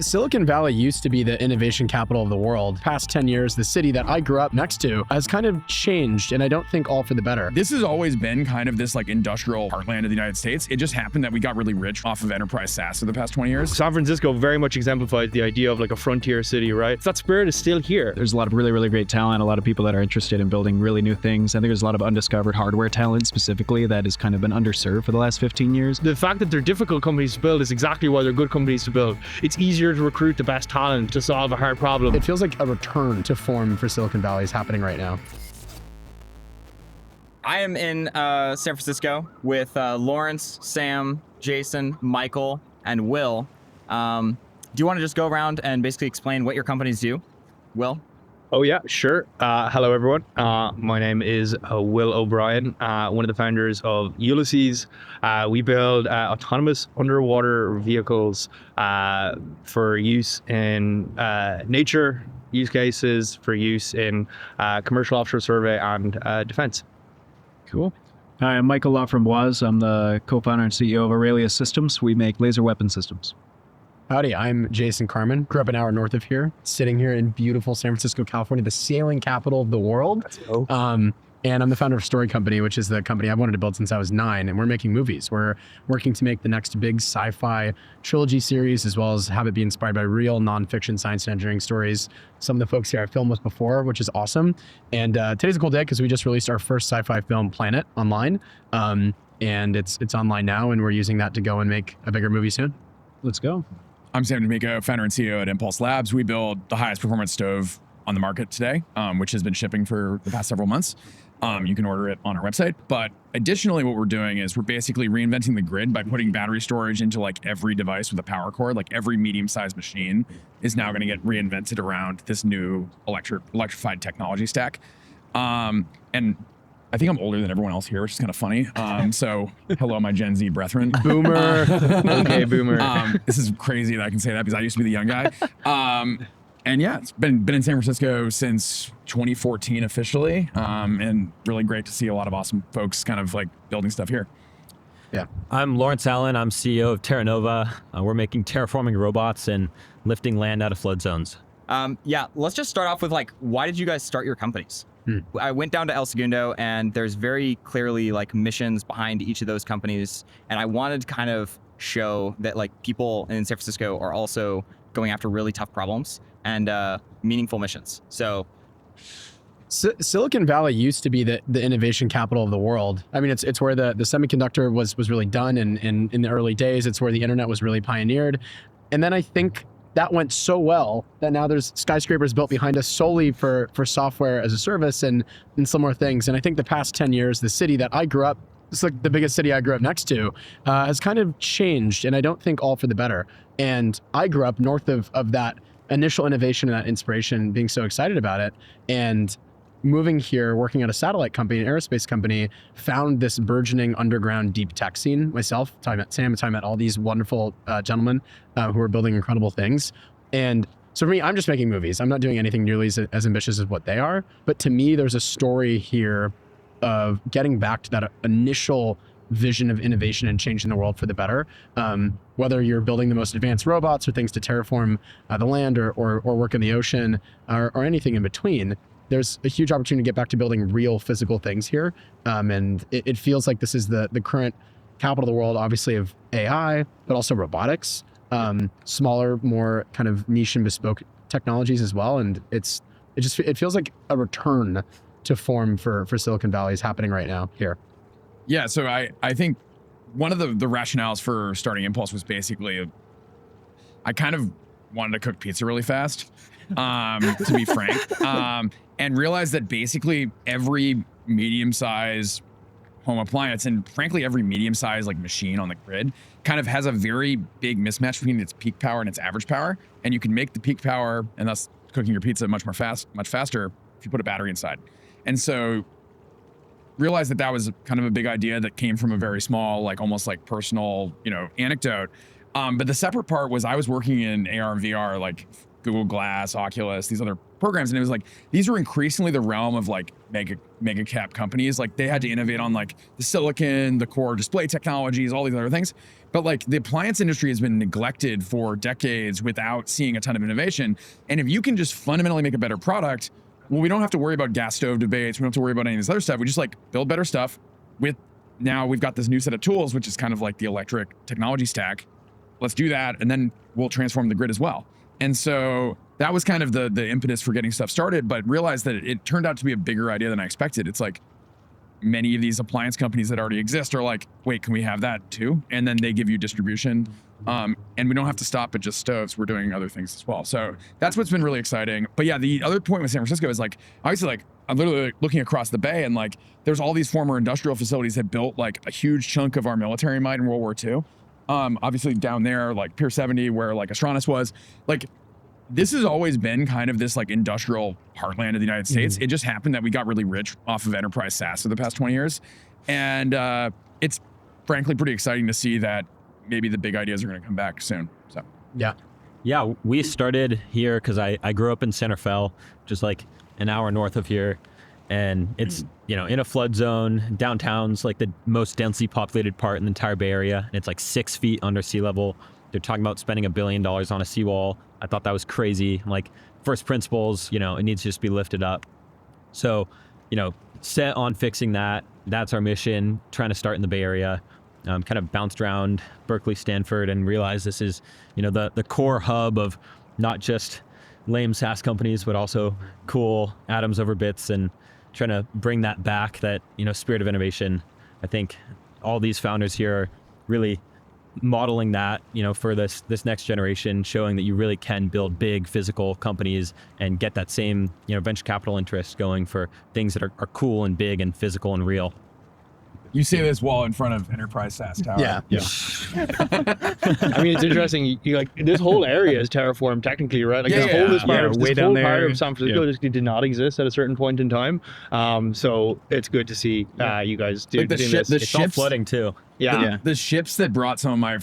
Silicon Valley used to be the innovation capital of the world. Past 10 years, the city that I grew up next to has kind of changed, and I don't think all for the better. This has always been kind of this like industrial heartland of the United States. It just happened that we got really rich off of enterprise SaaS for the past 20 years. San Francisco very much exemplifies the idea of like a frontier city, right? That spirit is still here. There's a lot of really great talent, a lot of people that are interested in building really new things. I think there's a lot of undiscovered hardware talent specifically that has kind of been underserved for the last 15 years. The fact that they're difficult companies to build is exactly why they're good companies to build. It's easier to recruit the best talent to solve a hard problem. It feels like a return to form for Silicon Valley is happening right now. I am in San Francisco with Laurence, Sam, Jason, Michael, and Will. Do you want to just go around and basically explain what your companies do? Will? Oh yeah, sure. Hello everyone. My name is Will O'Brien, one of the founders of Ulysses. We build autonomous underwater vehicles for use in nature use cases, for use in commercial offshore survey and defense. Cool. Hi, I'm Michael LaFramboise. I'm the co-founder and CEO of Aurelius Systems. We make laser weapon systems. Howdy, I'm Jason Carman. Grew up an hour north of here, sitting here in beautiful San Francisco, California, the sailing capital of the world. And I'm the founder of Story Company, which is the company I've wanted to build since I was 9. And we're making movies. We're working to make the next big sci-fi trilogy series, as well as have it be inspired by real nonfiction science and engineering stories. Some of the folks here I filmed with before, which is awesome. And today's a cool day because we just released our first sci-fi film, Planet, online. And it's online now, and we're using that to go and make a bigger movie soon. Let's go. I'm Sam D'Amico, founder and CEO at Impulse Labs. We build the highest performance stove on the market today, which has been shipping for the past several months. You can order it on our website. But additionally, what we're doing is we're basically reinventing the grid by putting battery storage into like every device with a power cord. Like every medium-sized machine is now going to get reinvented around this new electrified technology stack. And I think I'm older than everyone else here, which is kind of funny. So hello, my Gen Z brethren. Boomer. Okay, boomer. This is crazy that I can say that because I used to be the young guy. And yeah, it's been in San Francisco since 2014 officially. And really great to see a lot of awesome folks kind of like building stuff here. Yeah. I'm Laurence Allen. I'm CEO of Terra Nova. We're making terraforming robots and lifting land out of flood zones. Yeah, let's just start off with like, why did you guys start your companies? I went down to El Segundo, and there's very clearly like missions behind each of those companies. And I wanted to kind of show that like people in San Francisco are also going after really tough problems and meaningful missions. So Silicon Valley used to be the innovation capital of the world. I mean, it's where the semiconductor was really done in the early days. It's where the internet was really pioneered. And then I think that went so well that now there's skyscrapers built behind us solely for software as a service and similar things. And I think the past 10 years, the city that I grew up, it's like the biggest city I grew up next to, has kind of changed, and I don't think all for the better. And I grew up north of that initial innovation and that inspiration, being so excited about it. And moving here, working at a satellite company, an aerospace company, found this burgeoning underground deep tech scene myself, talking about Sam, talking about all these wonderful gentlemen who are building incredible things. And so for me, I'm just making movies. I'm not doing anything nearly as ambitious as what they are. But to me, there's a story here of getting back to that initial vision of innovation and changing the world for the better. Whether you're building the most advanced robots or things to terraform the land or work in the ocean or anything in between, there's a huge opportunity to get back to building real physical things here. And it feels like this is the current capital of the world, obviously of AI, but also robotics, smaller, more kind of niche and bespoke technologies as well. And it feels like a return to form for Silicon Valley is happening right now here. Yeah, so I think one of the rationales for starting Impulse was basically I kind of wanted to cook pizza really fast, to be frank, and realized that basically every medium-sized home appliance and frankly every medium-sized like machine on the grid kind of has a very big mismatch between its peak power and its average power. And you can make the peak power and thus cooking your pizza much faster if you put a battery inside. And so realized that was kind of a big idea that came from a very small, like almost like personal, anecdote. But the separate part was I was working in AR and VR like Google Glass, Oculus, these other programs. And it was like, these were increasingly the realm of like mega cap companies. Like they had to innovate on like the silicon, the core display technologies, all these other things. But like the appliance industry has been neglected for decades without seeing a ton of innovation. And if you can just fundamentally make a better product, well, we don't have to worry about gas stove debates. We don't have to worry about any of this other stuff. We just like build better stuff with, now we've got this new set of tools, which is kind of like the electric technology stack. Let's do that. And then we'll transform the grid as well. And so that was kind of the impetus for getting stuff started, but realized that it turned out to be a bigger idea than I expected. It's like many of these appliance companies that already exist are like, wait, can we have that too? And then they give you distribution. And we don't have to stop at just stoves. We're doing other things as well. So that's what's been really exciting. But yeah, the other point with San Francisco is like, obviously like, I'm literally looking across the bay and like, there's all these former industrial facilities that built like a huge chunk of our military might in World War II. Obviously down there, like Pier 70, where like Astronus was, like, this has always been kind of this like industrial heartland of the United States. It just happened that we got really rich off of enterprise SaaS for the past 20 years. And it's frankly pretty exciting to see that maybe the big ideas are going to come back soon. So Yeah, we started here because I grew up in Santa Fe, just like an hour north of here. And it's, you know, in a flood zone. Downtown's like the most densely populated part in the entire Bay Area. And it's like 6 feet under sea level. They're talking about spending $1 billion on a seawall. I thought that was crazy. I'm like, first principles, you know, it needs to just be lifted up. So, you know, set on fixing that. That's our mission, trying to start in the Bay Area. Kind of bounced around Berkeley, Stanford, and realized this is, you know, the core hub of not just lame SaaS companies, but also cool atoms over bits, and trying to bring that back, that, you know, spirit of innovation. I think all these founders here are really modeling that, you know, for this next generation, showing that you really can build big physical companies and get that same, you know, venture capital interest going for things that are cool and big and physical and real. you say this while in front of Enterprise SaaS Tower. Yeah. I mean, it's interesting. You like, this whole area is terraformed technically, right? Like this whole part of way this down whole there. part of San Francisco just did not exist at a certain point in time. So it's good to see you guys do Like the doing ship- this. It's all flooding too. The ships that brought some of my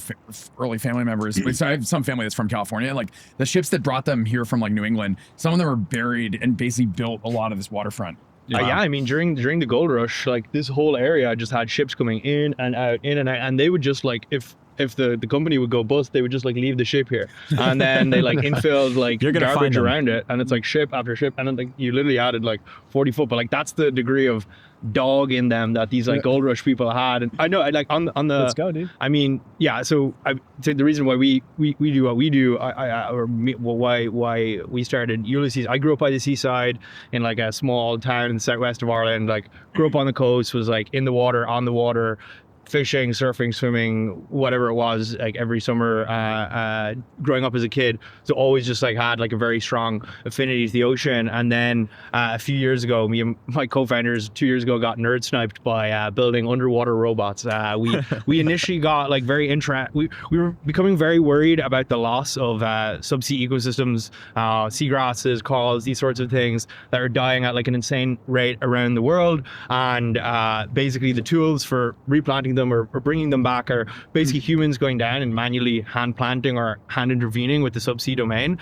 early family members, so I have some family that's from California, like the ships that brought them here from like New England, some of them were buried and basically built a lot of this waterfront. Yeah, I mean, during the gold rush, like this whole area just had ships coming in and out, and they would just like, if the company would go bust, they would just like leave the ship here, and then they like infilled like You're gonna find garbage them. around it, and it's like ship after ship, and then like you literally added like 40 foot, but like that's the degree of dog in them that these like gold rush people had. And I know, like on the Let's go, dude. I mean, yeah. So I think the reason why we do what we do, why we started Ulysses. I grew up by the seaside in like a small town in the southwest of Ireland. Like grew up on the coast, was like in the water, on the water, fishing, surfing, swimming, whatever it was, like every summer growing up as a kid. So always just like had like a very strong affinity to the ocean. And then a few years ago, me and my co-founders 2 years ago got nerd sniped by building underwater robots. We initially got like very we were becoming very worried about the loss of subsea ecosystems, seagrasses, corals, these sorts of things that are dying at like an insane rate around the world. And basically the tools for replanting them or bringing them back are basically humans going down and manually hand planting or hand intervening with the subsea domain,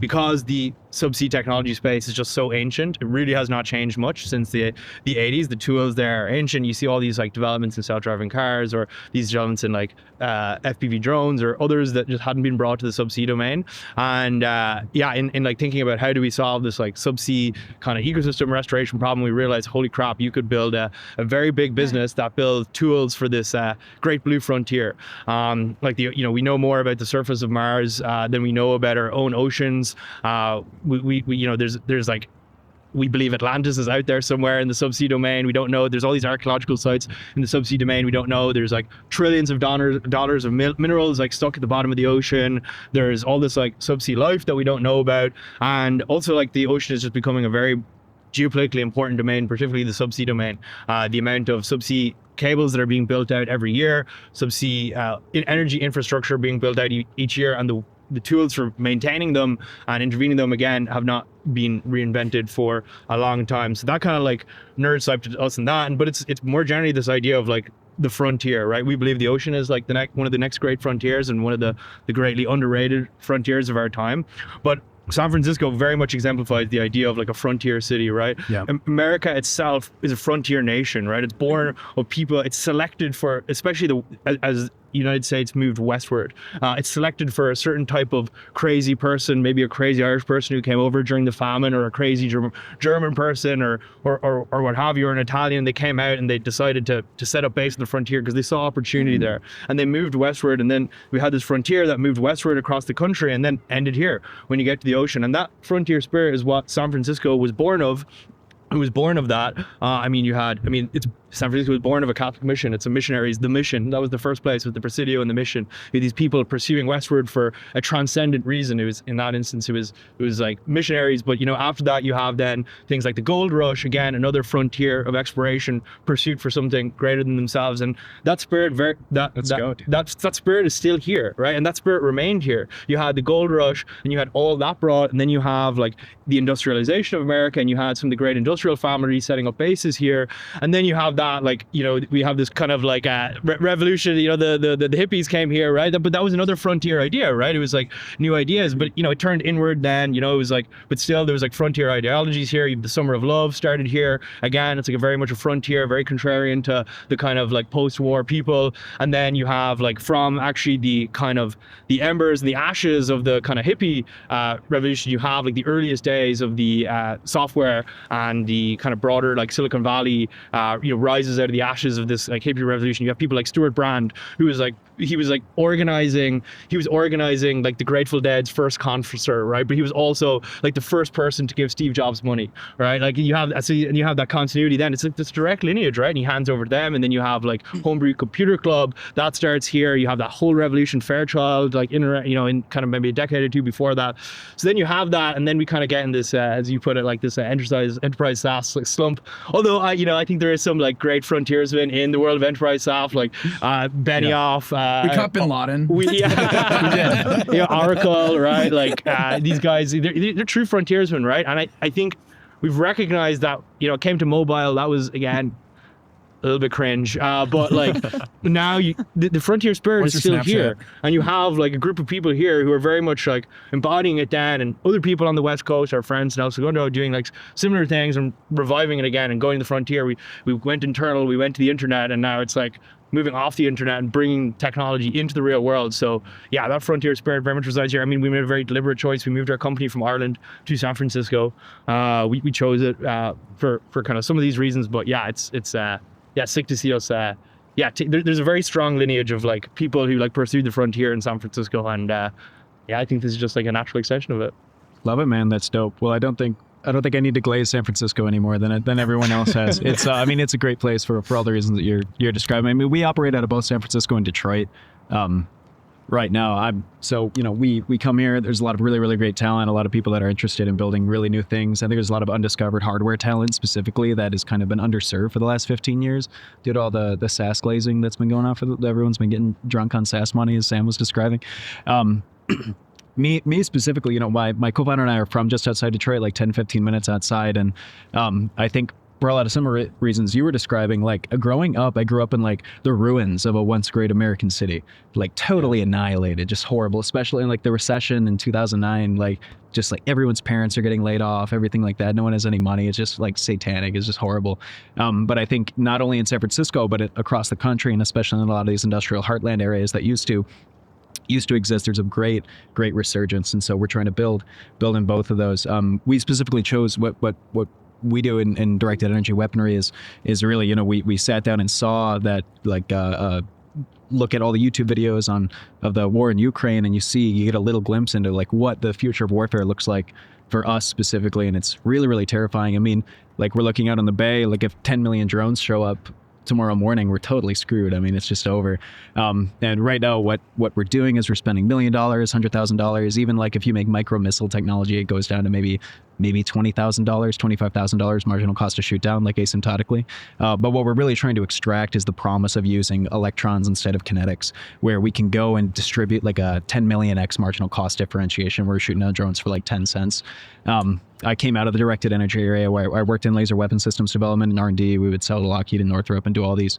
because the subsea technology space is just so ancient. It really has not changed much since the 80s. The tools there are ancient. You see all these like developments in self-driving cars, or these developments in like FPV drones or others that just hadn't been brought to the subsea domain. And in like thinking about how do we solve this like subsea kind of ecosystem restoration problem, we realized, holy crap, you could build a very big business that builds tools for this great blue frontier. We know more about the surface of Mars than we know about our own oceans. We there's like, we believe Atlantis is out there somewhere in the subsea domain. We don't know. There's all these archaeological sites in the subsea domain. We don't know. There's like trillions of dollars of minerals like stuck at the bottom of the ocean. There's all this like subsea life that we don't know about. And also like the ocean is just becoming a very geopolitically important domain, particularly the subsea domain. The amount of subsea cables that are being built out every year, subsea energy infrastructure being built out each year, and the tools for maintaining them and intervening them again have not been reinvented for a long time. So that kind of like nerd sniped us in that. But it's more generally this idea of like the frontier, right? We believe the ocean is like one of the next great frontiers and one of the greatly underrated frontiers of our time. But San Francisco very much exemplifies the idea of like a frontier city, right? Yeah. America itself is a frontier nation, right? It's born of people. It's selected for, especially as United States moved westward. It's selected for a certain type of crazy person, maybe a crazy Irish person who came over during the famine, or a crazy German person, or what have you, or an Italian. They came out and they decided to set up base on the frontier because they saw opportunity there, and they moved westward. And then we had this frontier that moved westward across the country and then ended here when you get to the ocean. And that frontier spirit is what San Francisco was born of. It was born of that. San Francisco was born of a Catholic mission. It's a missionaries, the mission. That was the first place with the Presidio and the mission. These people pursuing westward for a transcendent reason. It was, in that instance, it was like missionaries. But after that, you have then things like the gold rush, again, another frontier of exploration, pursuit for something greater than themselves. And that spirit, that spirit is still here, right? And that spirit remained here. You had the gold rush, and you had all that brought, and then you have like the industrialization of America, and you had some of the great industrial families setting up bases here, and then you have that, we have this kind of like revolution, the hippies came here, right? But that was another frontier idea, right? It was like new ideas, but it turned inward then, it was like, but still there was like frontier ideologies here. The Summer of Love started here. Again, it's like a very much a frontier, very contrarian to the kind of like post-war people. And then you have like from actually the kind of the embers and the ashes of the kind of hippie revolution, you have like the earliest days of the software and the kind of broader like Silicon Valley rises out of the ashes of this like hippie revolution. You have people like Stuart Brand, who was like organizing like the Grateful Dead's first concert, right? But he was also like the first person to give Steve Jobs money, right? Like you have that continuity. Then it's like this direct lineage, right? And he hands over to them, and then you have like Homebrew Computer Club that starts here. You have that whole revolution, Fairchild, like in kind of maybe a decade or two before that. So then you have that, and then we kind of get in this, as you put it, like this enterprise SaaS like slump. Although I think there is some like great frontiersmen in the world of enterprise SaaS, like Benioff. We caught Bin Laden. Oracle, right? Like these guys, they're true frontiersmen, right? And I think we've recognized that, it came to mobile, that was, again, a little bit cringe, but like now the frontier spirit is still here, and you have like a group of people here who are very much like embodying it then, and other people on the West Coast, our friends in El Segundo, doing like similar things and reviving it again and going to the frontier. We went internal, we went to the internet, and now it's like moving off the internet and bringing technology into the real world. So yeah, that frontier spirit very much resides here. I mean, we made a very deliberate choice. We moved our company from Ireland to San Francisco. We chose it for kind of some of these reasons, but yeah, it's sick to see us. There's a very strong lineage of like people who like pursued the frontier in San Francisco, and I think this is just like a natural extension of it. Love it, man. That's dope. Well, I don't think I need to glaze San Francisco anymore than everyone else has. It's it's a great place for all the reasons that you're describing. I mean, we operate out of both San Francisco and Detroit. Right now, we come here. There's a lot of really, really great talent. A lot of people that are interested in building really new things. I think there's a lot of undiscovered hardware talent specifically that has kind of been underserved for the last 15 years due to all the SaaS glazing that's been going on. Everyone's been getting drunk on SaaS money, as Sam was describing. Me specifically, my co-founder and I are from just outside Detroit, like 10, 15 minutes outside. And I think for a lot of similar reasons you were describing, like growing up, I grew up in like the ruins of a once great American city, like totally annihilated, just horrible, especially in like the recession in 2009, like just like everyone's parents are getting laid off, everything like that. No one has any money. It's just like satanic. It's just horrible. But I think not only in San Francisco, but across the country, and especially in a lot of these industrial heartland areas that used to exist, there's a great resurgence. And so we're trying to build in both of those. We specifically chose what we do in directed energy weaponry is really, we sat down and saw that like look at all the YouTube videos of the war in Ukraine, and you get a little glimpse into like what the future of warfare looks like for us specifically, and it's really, really terrifying. I mean, like we're looking out on the bay, like if 10 million drones show up tomorrow morning, we're totally screwed. I mean, it's just over. And right now, what we're doing is we're spending $1 million, $100,000. Even like if you make micro missile technology, it goes down to maybe $20,000, $25,000 marginal cost to shoot down, like asymptotically. But what we're really trying to extract is the promise of using electrons instead of kinetics, where we can go and distribute like a 10 million X marginal cost differentiation. We're shooting down drones for like 10 cents. I came out of the directed energy area where I worked in laser weapon systems development and R&D. We would sell to Lockheed and Northrop and do all these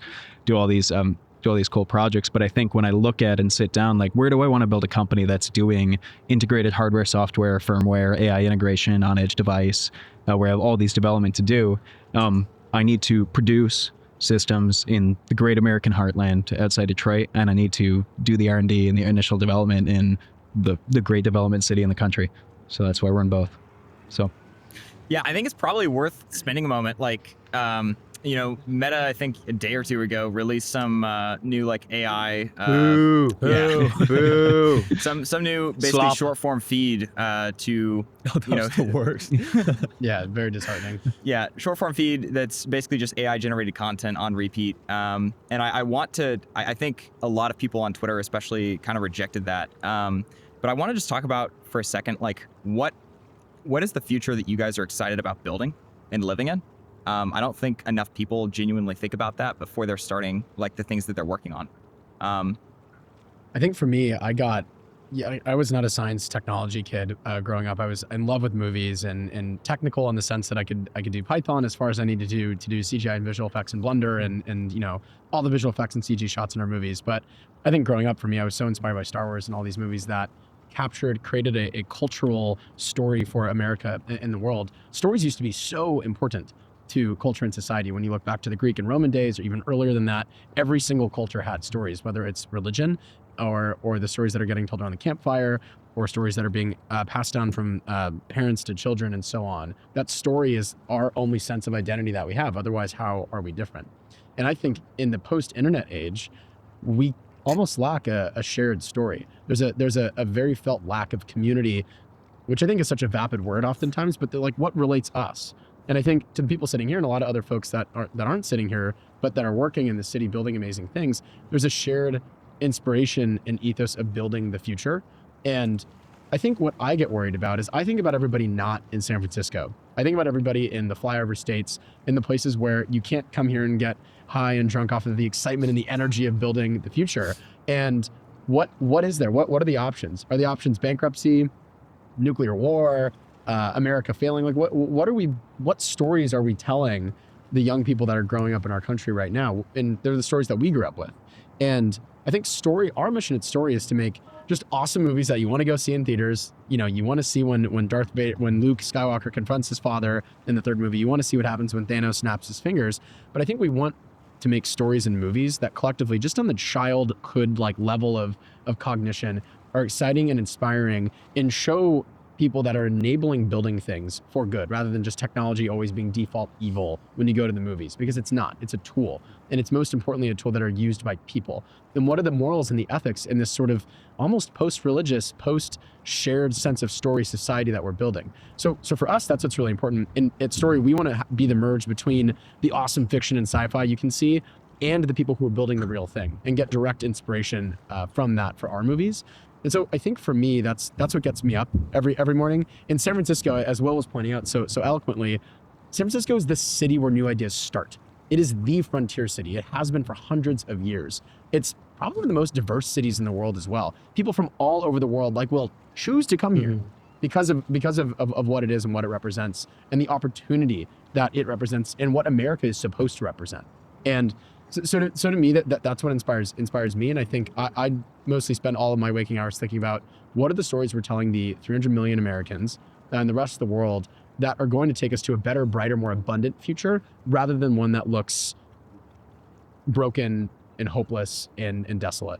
do all these cool projects. But I think when I look at and sit down, like, where do I want to build a company that's doing integrated hardware, software, firmware, AI integration on edge device, where I have all these development to do. I need to produce systems in the great American heartland outside Detroit, and I need to do the R&D and the initial development in the great development city in the country. So that's why we're in both. So Yeah, I think it's probably worth spending a moment. Like, Meta, I think a day or two ago, released some new like AI, Boo. Boo. some new basically Slop. short form feed to the worst. Yeah, very disheartening. Yeah, short form feed that's basically just AI generated content on repeat. And I think a lot of people on Twitter especially kind of rejected that. But I want to just talk about for a second, like, what is the future that you guys are excited about building and living in? I don't think enough people genuinely think about that before they're starting like the things that they're working on. I think for me, I was not a science technology kid growing up. I was in love with movies and technical in the sense that I could do Python as far as I needed to do CGI and visual effects in Blender and all the visual effects and CG shots in our movies. But I think growing up for me, I was so inspired by Star Wars and all these movies that created a cultural story for America in the world. Stories used to be so important to culture and society. When you look back to the Greek and Roman days, or even earlier than that, every single culture had stories, whether it's religion or the stories that are getting told around the campfire, or stories that are being passed down from parents to children and so on. That story is our only sense of identity that we have. Otherwise, how are we different? And I think in the post-internet age, we almost lack a shared story. There's a very felt lack of community, which I think is such a vapid word oftentimes, but like, what relates us? And I think to the people sitting here and a lot of other folks that aren't sitting here, but that are working in the city building amazing things, there's a shared inspiration and ethos of building the future. And I think what I get worried about is I think about everybody not in San Francisco. I think about everybody in the flyover states, in the places where you can't come here and get high and drunk off of the excitement and the energy of building the future. And what is there? What are the options? Are the options bankruptcy, nuclear war, America failing? Like what stories are we telling the young people that are growing up in our country right now? And they're the stories that we grew up with. And I think our mission at Story is to make just awesome movies that you want to go see in theaters. You want to see when Luke Skywalker confronts his father in the third movie. You want to see what happens when Thanos snaps his fingers. But I think we want to make stories and movies that collectively, just on the childhood like level of cognition, are exciting and inspiring and show people that are enabling building things for good, rather than just technology always being default evil when you go to the movies, because it's not. It's a tool, and it's most importantly a tool that are used by people. And what are the morals and the ethics in this sort of almost post-religious, post-shared sense of story society that we're building? So for us, that's what's really important. And at Story, we want to be the merge between the awesome fiction and sci-fi you can see and the people who are building the real thing, and get direct inspiration from that for our movies. And so I think for me, that's what gets me up every morning. In San Francisco, as Will was pointing out so eloquently, San Francisco is the city where new ideas start. It is the frontier city. It has been for hundreds of years. It's probably one of the most diverse cities in the world as well. People from all over the world, like Will, choose to come here because of what it is and what it represents, and the opportunity that it represents and what America is supposed to represent. And so to me, that's what inspires me. And I think I mostly spend all of my waking hours thinking about what are the stories we're telling the 300 million Americans and the rest of the world that are going to take us to a better, brighter, more abundant future, rather than one that looks broken and hopeless and desolate.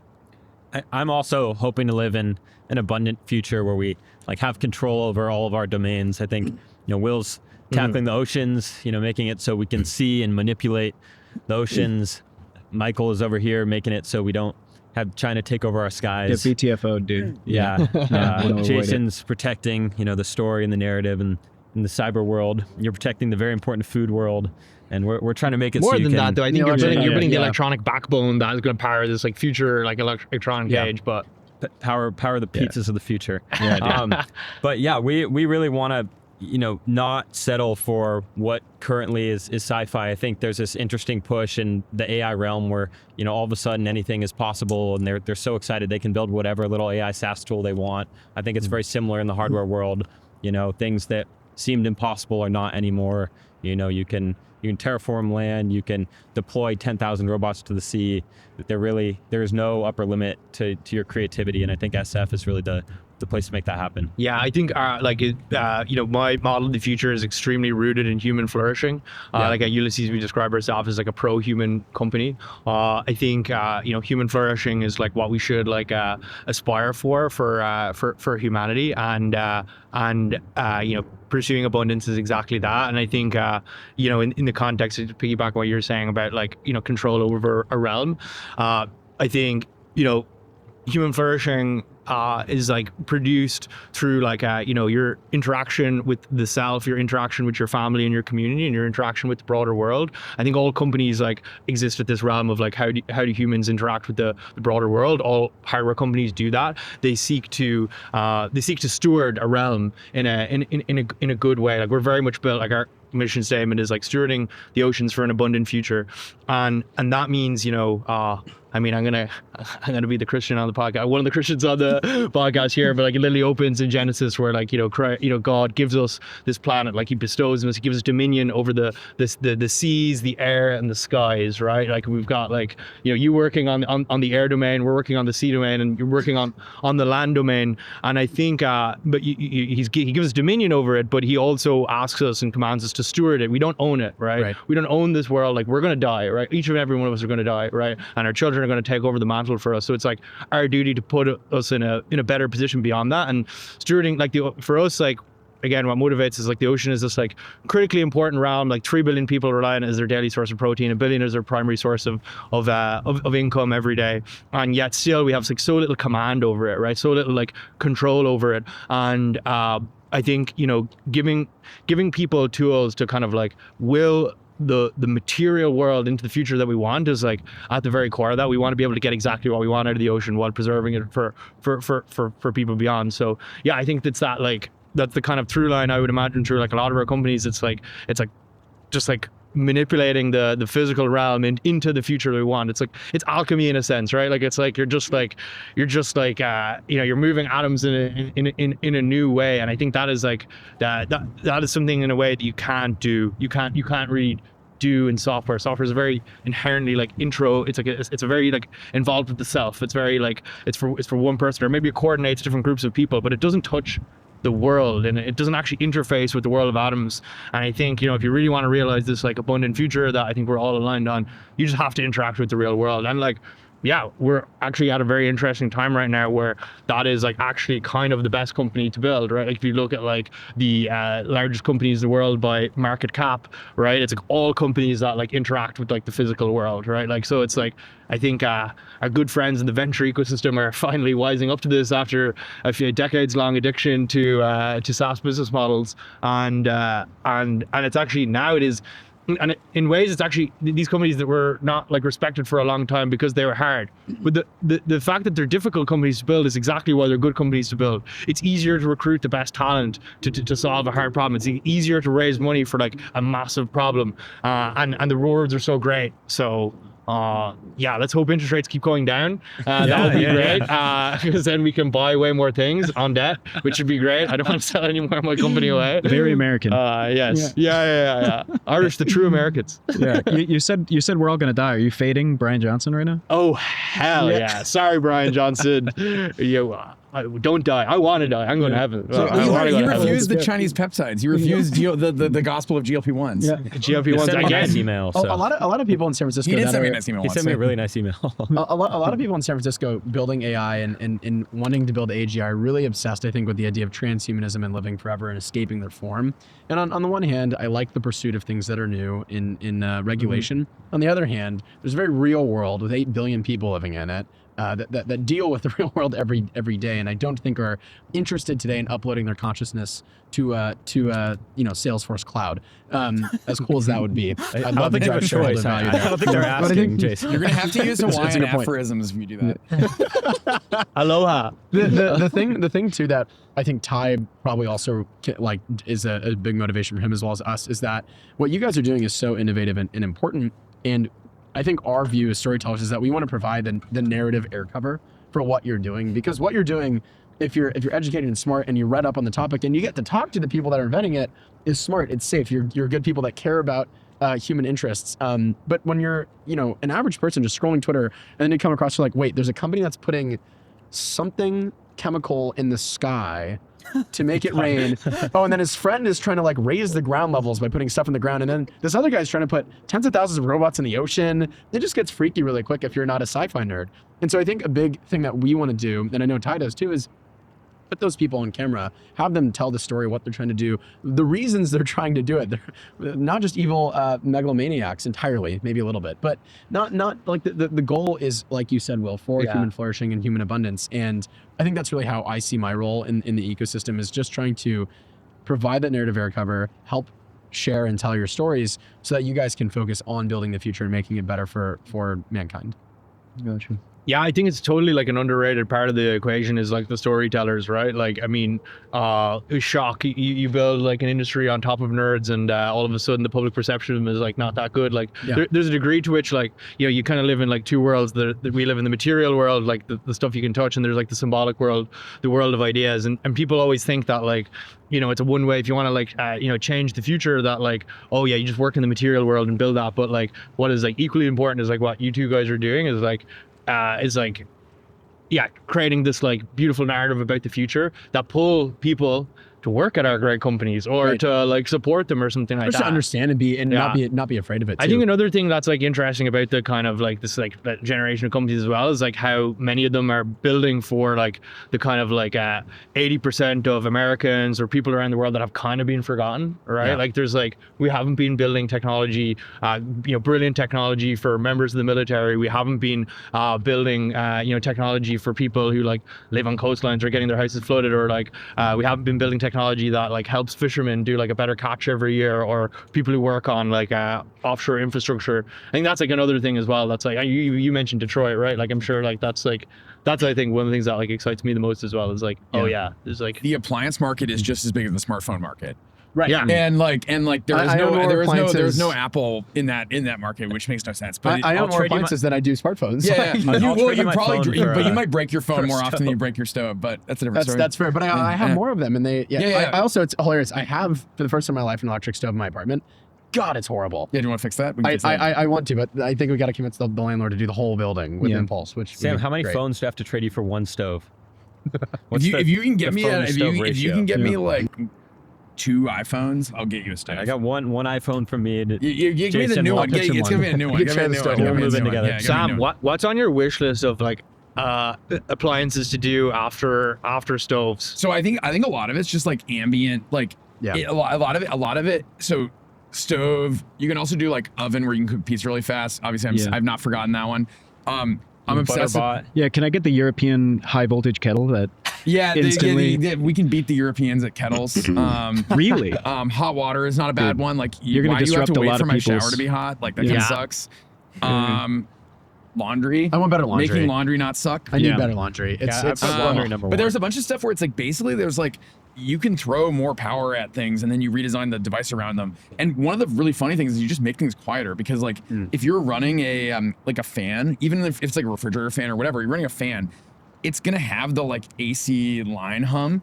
I'm also hoping to live in an abundant future where we like have control over all of our domains. I think, Will's tackling the oceans, making it so we can see and manipulate the oceans. Michael is over here making it so we don't have China take over our skies. Get BTFO, dude. Yeah. Jason's protecting, the story and the narrative, and in the cyber world, you're protecting the very important food world. And we're trying to make it more so you than can, that, though. I think you're building the yeah. electronic backbone that is going to power this like future like electronic age. But power the pizzas of the future. Yeah, but yeah, we really want to not settle for what currently is sci-fi. I think there's this interesting push in the AI realm where all of a sudden anything is possible, and they're so excited they can build whatever little AI SaaS tool they want. I think it's very similar in the hardware world. Things that seemed impossible are not anymore. You know, you can terraform land, you can deploy 10,000 robots to the sea. There's no upper limit to your creativity, and I think SF is really the place to make that happen. Yeah, I think my model of the future is extremely rooted in human flourishing. Like at Ulysses, we describe ourselves as like a pro-human company. I think human flourishing is like what we should aspire for humanity, and pursuing abundance is exactly that. And I think in the context of piggyback on what you're saying about control over a realm, I think human flourishing is like produced through your interaction with the self, your interaction with your family and your community, and your interaction with the broader world. I think all companies exist at this realm of how do humans interact with the broader world. All hardware companies do that. They seek to steward a realm in a good way. Like, we're very much built, our mission statement is stewarding the oceans for an abundant future, and that means I'm gonna be the Christian on the podcast, one of the Christians on the podcast here, but it literally opens in Genesis where God gives us this planet, he bestows us, he gives us dominion over the seas, the air, and the skies, right? We've got you working on the air domain, we're working on the sea domain, and you're working on the land domain. And I think but he gives us dominion over it, but he also asks us and commands us to steward it. We don't own it, right? We don't own this world. We're gonna die, right? Each and every one of us are gonna die, right? And our children are going to take over the mantle for us. So it's our duty to put us in a better position beyond that. And stewarding, for us, again, what motivates is the ocean is this critically important realm. 3 billion people rely on it as their daily source of protein. 1 billion is their primary source of income every day. And yet still we have so little command over it, right? So little control over it. And I think giving people tools to kind of will the material world into the future that we want is at the very core of that. We want to be able to get exactly what we want out of the ocean while preserving it for people beyond. So yeah, I think that's the kind of through line I would imagine through a lot of our companies. It's just manipulating the physical realm into the future that we want. It's alchemy in a sense, right? You're moving atoms in a new way. And I think that is that is something in a way that you can't do. You can't really do in software. Software is very inherently intro. It's a very involved with the self. It's very it's for one person, or maybe it coordinates different groups of people, but it doesn't touch the world, and it doesn't actually interface with the world of atoms. And I think if you really want to realize this abundant future that I think we're all aligned on, you just have to interact with the real world. And we're actually at a very interesting time right now where that is actually kind of the best company to build, right? If you look at the largest companies in the world by market cap, right? It's all companies that interact with the physical world, right? So it's I think our good friends in the venture ecosystem are finally wising up to this after a few decades long addiction to SaaS business models, and it's actually now it is. And in ways, it's actually these companies that were not respected for a long time because they were hard. But the fact that they're difficult companies to build is exactly why they're good companies to build. It's easier to recruit the best talent to solve a hard problem. It's easier to raise money for a massive problem, and the rewards are so great. So let's hope interest rates keep going down. That would be great, because then we can buy way more things on debt, which would be great. I don't want to sell any more of my company away. Very American. Yes. Yeah. Irish, the true Americans. Yeah. You said we're all gonna die. Are you fading Brian Johnson right now? Oh hell yeah! Sorry, Brian Johnson. Don't die. I want to die. I'm going to heaven. You refuse the Chinese peptides. You refuse the gospel of GLP-1s. Yeah. GLP-1s again. again. Email, A lot of people in San Francisco. He did send me a nice email. He sent me a really nice email. a lot of people in San Francisco building AI and wanting to build AGI are really obsessed, I think, with the idea of transhumanism and living forever and escaping their form. And on the one hand, I like the pursuit of things that are new in regulation. Mm-hmm. On the other hand, there's a very real world with 8 billion people living in it. That deal with the real world every day, and I don't think are interested today in uploading their consciousness to Salesforce Cloud. As cool as that would be, I'd love to drive shareholder value. I don't think they're asking, Jason. You're gonna have to use Hawaiian aphorisms if you do that. Aloha. The thing too that I think Ty probably also is a big motivation for him as well as us is that what you guys are doing is so innovative and important. And I think our view as storytellers is that we want to provide the narrative air cover for what you're doing, because what you're doing if you're educated and smart and you read up on the topic and you get to talk to the people that are inventing it, is smart. It's safe. You're good people that care about human interests. But when you're, an average person just scrolling Twitter and then you come across, you're like, wait, there's a company that's putting something chemical in the sky to make it rain. Oh, and then his friend is trying to like raise the ground levels by putting stuff in the ground. And then this other guy's trying to put tens of thousands of robots in the ocean. It just gets freaky really quick if you're not a sci-fi nerd. And so I think a big thing that we want to do, and I know Ty does too, is put those people on camera, have them tell the story, what they're trying to do, the reasons they're trying to do it. They're not just evil megalomaniacs entirely, maybe a little bit, but not like the goal is, like you said, Will, for human flourishing and human abundance. And I think that's really how I see my role in the ecosystem, is just trying to provide that narrative air cover, help share and tell your stories so that you guys can focus on building the future and making it better for mankind. Gotcha. Yeah, I think it's totally like an underrated part of the equation is like the storytellers, right? Like, I mean, shock, you build like an industry on top of nerds and all of a sudden the public perception of them is like not that good. Like there's a degree to which like, you kind of live in like two worlds. That we live in the material world, like the stuff you can touch, and there's like the symbolic world, the world of ideas. And people always think that like, it's a one way if you want to like, change the future, that like, oh yeah, you just work in the material world and build that. But like what is like equally important is like what you two guys are doing is like, creating this like beautiful narrative about the future that pull people to work at our great companies or to like support them or something like that. Just to understand and not be afraid of it too. I think another thing that's like interesting about the kind of like this like that generation of companies as well is like how many of them are building for like the kind of like 80% of Americans or people around the world that have kind of been forgotten, right? Yeah. Like there's like, we haven't been building technology, brilliant technology for members of the military. We haven't been building, technology for people who like live on coastlines or getting their houses flooded, or like we haven't been building technology that like helps fishermen do like a better catch every year, or people who work on like offshore infrastructure. I think that's like another thing as well. That's like you mentioned Detroit, right? Like I'm sure like that's I think one of the things that like excites me the most as well is like, there's like the appliance market is just as big as the smartphone market. Right. Yeah. And there's no Apple in that market, which makes no sense. But I own more appliances than I do smartphones. Yeah. You might break your phone more often than you break your stove, but that's a different story. That's fair. But I have more of them, and I also, it's hilarious. I have for the first time in my life an electric stove in my apartment. God, it's horrible. Yeah, do you want to fix that? I want to, but I think we got to convince the landlord to do the whole building with Impulse. Which Sam, how many phones do I have to trade you for one stove? If you can get me like 2 iPhones, I'll get you a stove. I got one iPhone from me. And you give me the new one. It's gonna be a new one. We'll move in together. Sam, what's on your wish list of like appliances to do after stoves? So I think a lot of it's just like ambient, like a lot of it. So stove. You can also do like oven where you can cook pizza really fast. Obviously, I've not forgotten that one. I'm obsessed. Can I get the European high voltage kettle that? Yeah, we can beat the Europeans at kettles. Really? Hot water is not a bad one. Like you're gonna disrupt you have to a wait lot for of my people's... shower to be hot. Like that kind of sucks. Laundry. I want better laundry. Making laundry not suck. I need better laundry. It's laundry number one. But there's a bunch of stuff where it's like basically there's like you can throw more power at things and then you redesign the device around them. And one of the really funny things is you just make things quieter, because like if you're running a like a fan, even if it's like a refrigerator fan or whatever, you're running a fan, it's gonna have the like AC line hum,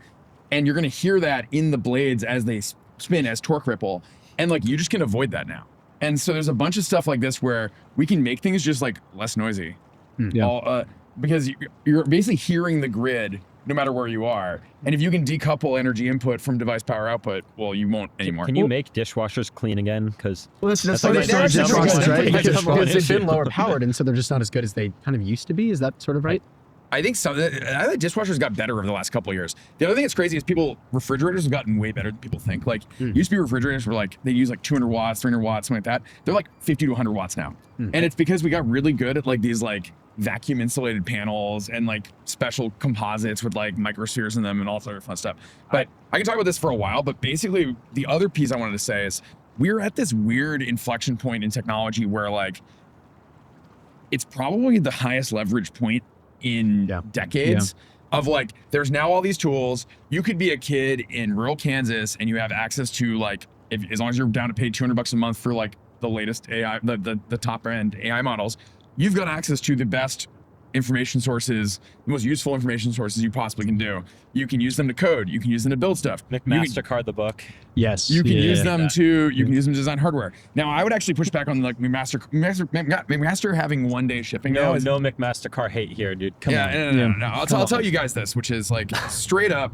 and you're gonna hear that in the blades as they spin as torque ripple, and like you just can avoid that now. And so there's a bunch of stuff like this where we can make things just like less noisy, because you're basically hearing the grid no matter where you are. And if you can decouple energy input from device power output, well, you won't anymore. Can you make dishwashers clean again? Because that's like dishwashers, right? Because they've been lower powered, and so they're just not as good as they kind of used to be. Is that sort of right? I think so. I think dishwashers got better over the last couple of years. The other thing that's crazy is refrigerators have gotten way better than people think. Like, used to be refrigerators were like, they use like 200 watts, 300 watts, something like that. They're like 50 to 100 watts now. And it's because we got really good at like these like vacuum insulated panels and like special composites with like microspheres in them and all that other fun stuff. But I can talk about this for a while, but basically the other piece I wanted to say is we're at this weird inflection point in technology where like, it's probably the highest leverage point in decades of like, there's now all these tools. You could be a kid in rural Kansas and you have access to like, as long as you're down to pay $200 a month for like the latest AI, the top end AI models, you've got access to the best information sources, the most useful information sources you possibly can do. You can use them to code. You can use them to build stuff. McMastercard the book. Yes. You can Yeah. use them to design hardware. Now, I would actually push back on like McMaster having 1 day shipping. No, now is, no McMastercard hate here, dude. Come on. no. I'll tell you guys this, which is like straight up.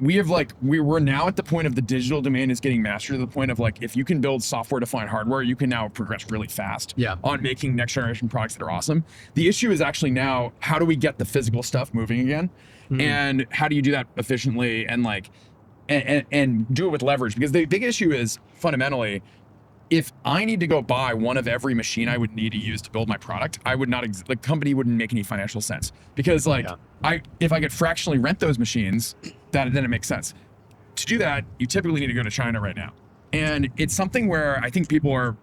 We're now at the point of the digital domain is getting mastered to the point of like, if you can build software-defined hardware, you can now progress really fast on making next generation products that are awesome. The issue is actually now, how do we get the physical stuff moving again? And how do you do that efficiently and like, and do it with leverage? Because the big issue is fundamentally, if I need to go buy one of every machine I would need to use to build my product, I would not, the company wouldn't make any financial sense. Because like, if I could fractionally rent those machines, then it makes sense. To do that, you typically need to go to China right now. And it's something where I think people are,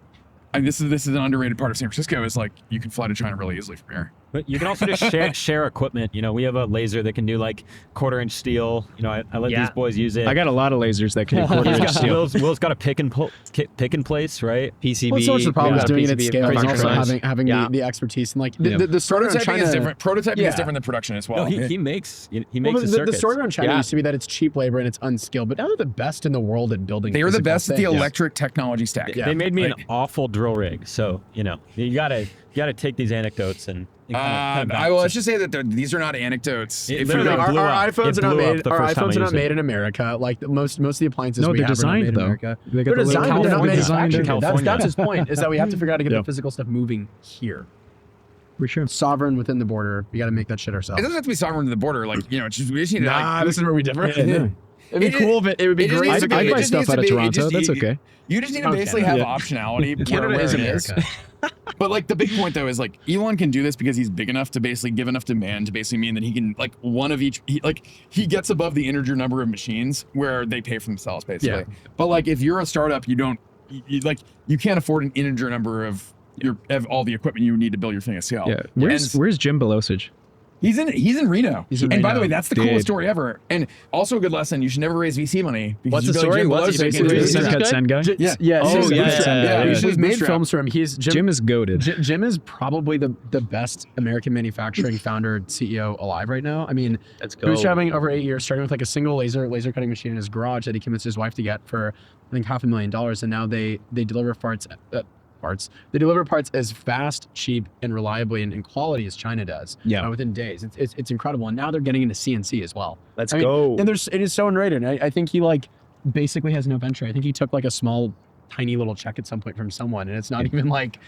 and this is an underrated part of San Francisco, is like, you can fly to China really easily from here. But you can also just share equipment. You know, we have a laser that can do like 1/4-inch steel. You know, I let these boys use it. I got a lot of lasers that can do 1/4-inch steel. Will's got a pick and place, right? PCB. Well, so much the problem is doing it at scale and also crazy having the expertise and like the story on Prototyping China is different. Prototyping is different than production as well. No, he makes the the circuits. story on China used to be that it's cheap labor and it's unskilled, but now they're the best in the world at building. They are the physical best at the things. electric technology stack. They made me an awful drill rig, so you know you gotta take these anecdotes and kind of I will let's just say that these are not anecdotes. It If literally you're- Our blew up. iPhones It are not blew up made. the Our first time iPhones I are not used it. made in America. Like most of the appliances No, we they're have are not made designed in though. America. They got They're the little designed, but they're not California design in manufactured. That's California. his point. Is that we have to figure out how to get Yeah. the physical stuff moving here, For sure. sovereign within the border. We got to make that shit it ourselves. doesn't have to be sovereign to the border. Like we just need to. Nah, this is where we differ. Yeah. It'd be cool, but it would be It just great. needs to be- I'd it buy just stuff needs out to of be- it Toronto. just- That's you- okay. You just need to Oh, basically Canada. have optionality. Canada where is it is. America. But like the big point though is like Elon can do this because he's big enough to basically give enough demand to basically mean that he can like one of each. He gets above the integer number of machines where they pay for themselves basically. Yeah. But like if you're a startup, you can't afford an integer number of all the equipment you need to build your thing at scale. Yeah. Where's Jim Belosich? He's in Reno. He's in and by the Reno. way, that's the coolest story ever. And also a good lesson: you should never raise VC money. Because What's you the feel like story? Jim What's Belushi the basically story? raised Send his- cut send guy. Yeah, We've made films from him. Jim is goated. Jim is probably the best American manufacturing founder CEO alive right now. I mean, Let's he go. was traveling over 8 years, starting with like a single laser cutting machine in his garage that he convinced his wife to get for I think $500,000, and now they deliver parts. They deliver parts as fast, cheap, and reliably and in quality as China does. Yeah. Within days, it's incredible. And now they're getting into CNC as well. Let's I mean, go. And it is so underrated. I think he like basically has no venture. I think he took like a small, tiny little check at some point from someone, and it's not even like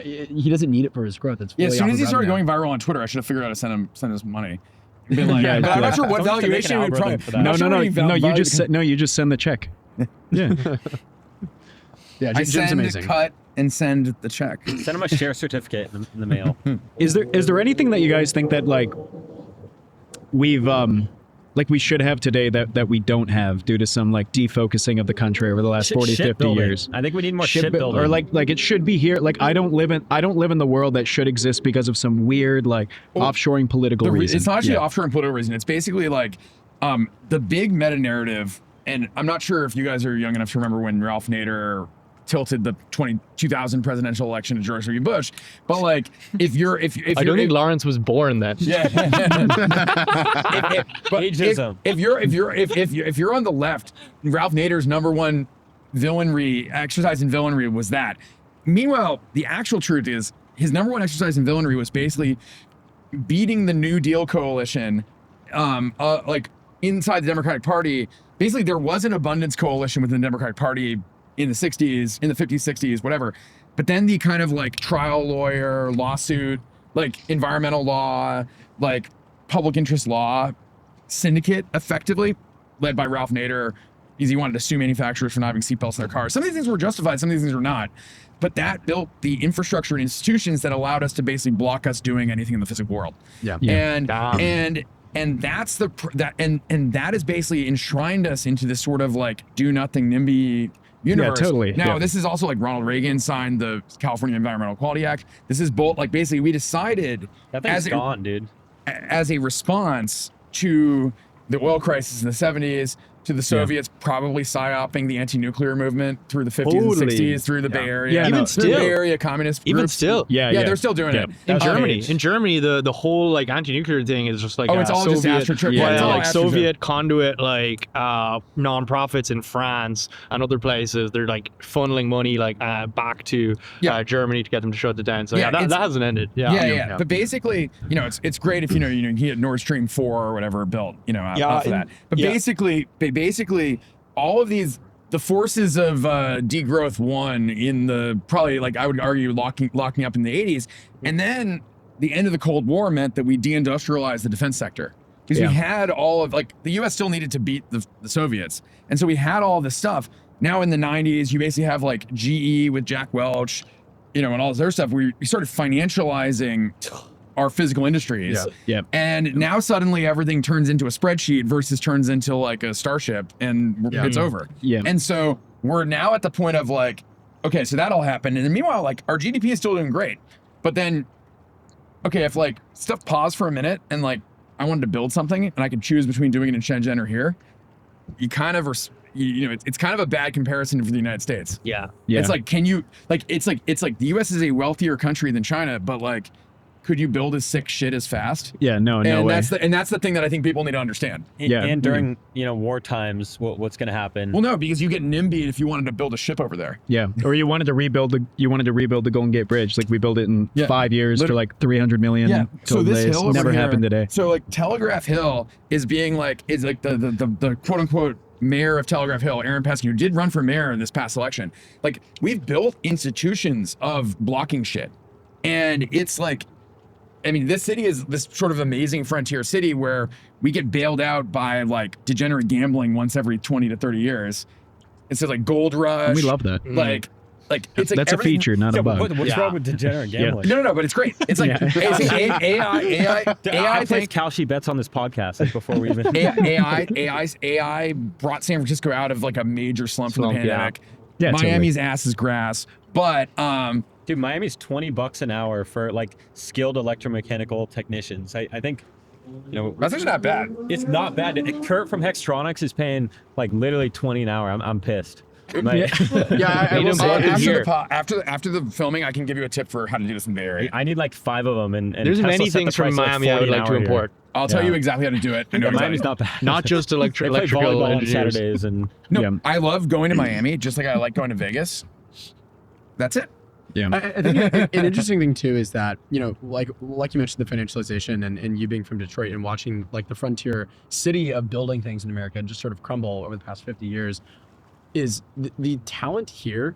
he doesn't need it for his growth. It's Yeah, as fully soon off as he of started revenue. going viral on Twitter, I should have figured out how to send him money. Been like, Yeah, but I'm not yeah. sure what Don't have to make valuation an we would probably. algorithm for that. I'm No, not sure no, what no. any value- You just send the check. Yeah. Yeah, I Jim's send, amazing. cut, and send the check. Send him a share certificate in the mail. Is there anything that you guys think that like we've like we should have today that we don't have due to some like defocusing of the country over the last 40, 50 Shipbuilding. years? I think we need more Ship- shipbuilding. or like it should be here. Like I don't live in the world that should exist because of some weird like offshoring political reason. It's not actually Yeah. offshore and political reason. It's basically like the big meta narrative. And I'm not sure if you guys are young enough to remember when Ralph Nader tilted the 2000 presidential election to George W. Bush. But like, if I don't think Laurence was born then. yeah. But Ageism. if you're on the left, Ralph Nader's number one exercise in villainry was that. Meanwhile, the actual truth is his number one exercise in villainry was basically beating the New Deal coalition, like inside the Democratic Party. Basically, there was an abundance coalition within the Democratic Party in the 60s, in the 50s, 60s, whatever. But then the kind of like trial lawyer, lawsuit, like environmental law, like public interest law syndicate, effectively led by Ralph Nader, is he wanted to sue manufacturers for not having seatbelts in their cars. Some of these things were justified, some of these things were not. But that built the infrastructure and institutions that allowed us to basically block us doing anything in the physical world. Yeah. And that's that is basically enshrined us into this sort of like do nothing NIMBY universe. Yeah, totally. Now Yeah. this is also like Ronald Reagan signed the California Environmental Quality Act. This is both like basically we decided that thing's as gone, dude. a response to the oil crisis in the 70s, to the Soviets probably psyoping the anti-nuclear movement through the 50s Totally. and 60s through the Bay Area. Yeah, even through the still. Bay Area communist Even groups. still. Yeah, they're still doing it. In Germany, Okay. the whole like anti-nuclear thing is just like Oh, it's all just Soviet, astroturf. yeah, It's all like astroturf. Soviet conduit, like non-profits in France and other places. They're like funneling money like back to Germany to get them to shut it down. So Yeah, that it's- hasn't ended. Yeah. But basically, it's great if you get Nord Stream 4 or whatever built, off of that. But basically, all of these. The forces of degrowth won in the probably I would argue locking up in the 80s, and then the end of the Cold War meant that we deindustrialized the defense sector because we had all of the U.S. still needed to beat the Soviets, and so we had all this stuff. Now in the 90s, you basically have GE with Jack Welch, and all this other stuff. We started financializing our physical industries. Yeah. And now suddenly everything turns into a spreadsheet versus turns into a starship and it's over. Yeah. And so we're now at the point of okay, so that all happened. And then meanwhile, our GDP is still doing great. But then, okay, if stuff paused for a minute and I wanted to build something and I could choose between doing it in Shenzhen or here, you kind of it's kind of a bad comparison for the United States. Yeah. It's it's the US is a wealthier country than China, but could you build as sick shit as fast? Yeah, no way. That's the thing that I think people need to understand. And during war times, what's going to happen? Well, no, because you get NIMBY'd if you wanted to build a ship over there. Yeah, or you wanted to rebuild the Golden Gate Bridge. We built it in 5 years for 300 million. Yeah. So this hill over never here, happened today. So Telegraph Hill is being the quote unquote mayor of Telegraph Hill, Aaron Peskin, who did run for mayor in this past election. We've built institutions of blocking shit, and it's this city is this sort of amazing frontier city where we get bailed out by degenerate gambling once every 20 to 30 years. It's just Gold Rush. And we love that. It's That's a feature, not a bug. What's wrong with degenerate gambling? No, but it's great. It's AI I placed Kalshi bets on this podcast before we even. AI brought San Francisco out of a major slump from the pandemic. Yeah, Miami's ass is grass, but Dude, Miami's $20 an hour for skilled electromechanical technicians. I think, that's actually not bad. it's not bad. Kurt from Hextronics is paying literally 20 an hour. I'm pissed. I will say here. after the filming, I can give you a tip for how to do this in the Bay Area. I need 5 of them, and There's Tesla many set the things from price at Miami I would 40 an like to hour here. import. I'll tell you exactly how to do it. I know Yeah, exactly. Miami's not bad. Not just They play electrical volleyball on engineers. Saturdays and No, I love going to Miami just like I like going to Vegas. That's it. Yeah. I think an interesting thing too is that, like you mentioned, the financialization and you being from Detroit and watching the frontier city of building things in America just sort of crumble over the past 50 years is the talent here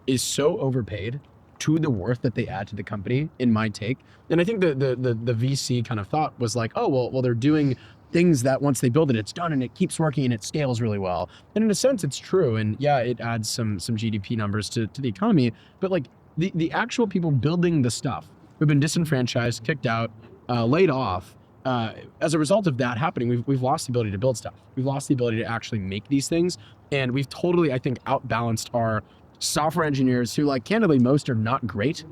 is so overpaid to the worth that they add to the company, in my take. And I think the VC kind of thought was oh, well, they're doing things that once they build it, it's done and it keeps working and it scales really well. And in a sense, it's true. And yeah, it adds some GDP numbers to the economy. But the actual people building the stuff who've been disenfranchised, kicked out, laid off, as a result of that happening, we've lost the ability to build stuff. We've lost the ability to actually make these things. And we've totally, I think, outbalanced our software engineers who, candidly, most are not great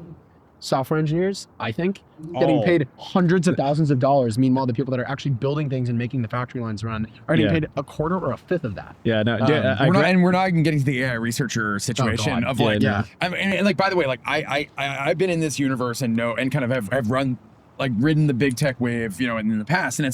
software engineers, I think, getting paid hundreds of thousands of dollars. Meanwhile, the people that are actually building things and making the factory lines run are getting paid a quarter or a fifth of that. Yeah, no, we're not even getting to the AI researcher situation of by the way, I've been in this universe and kind of have run ridden the big tech wave, in the past, and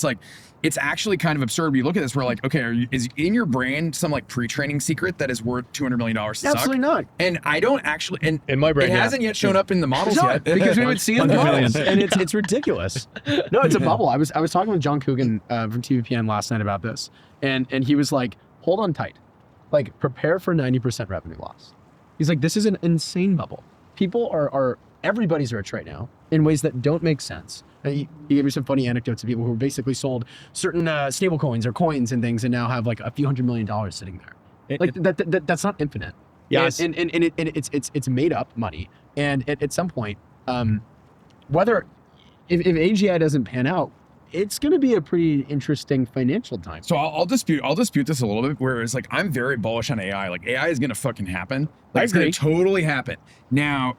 it's actually kind of absurd. We look at this, we're okay, is in your brain some pre-training secret that is worth $200 million to suck? Absolutely not. And I don't actually, and In my brain, it hasn't yet shown up in the models yet because we haven't seen the Millions. models, and it's ridiculous. No, it's a bubble. I was talking with John Coogan from TVPN last night about this, and he was hold on tight, prepare for 90% revenue loss. He's this is an insane bubble. People are everybody's rich right now in ways that don't make sense. He gave me some funny anecdotes of people who basically sold certain stable coins or coins and things and now have a few $100 million sitting there. That's not infinite. Yes. And it's made up money. And at some point, whether if AGI doesn't pan out, it's going to be a pretty interesting financial time. So I'll dispute this a little bit. Whereas I'm very bullish on AI. AI is going to fucking happen. It's going to totally happen. Now,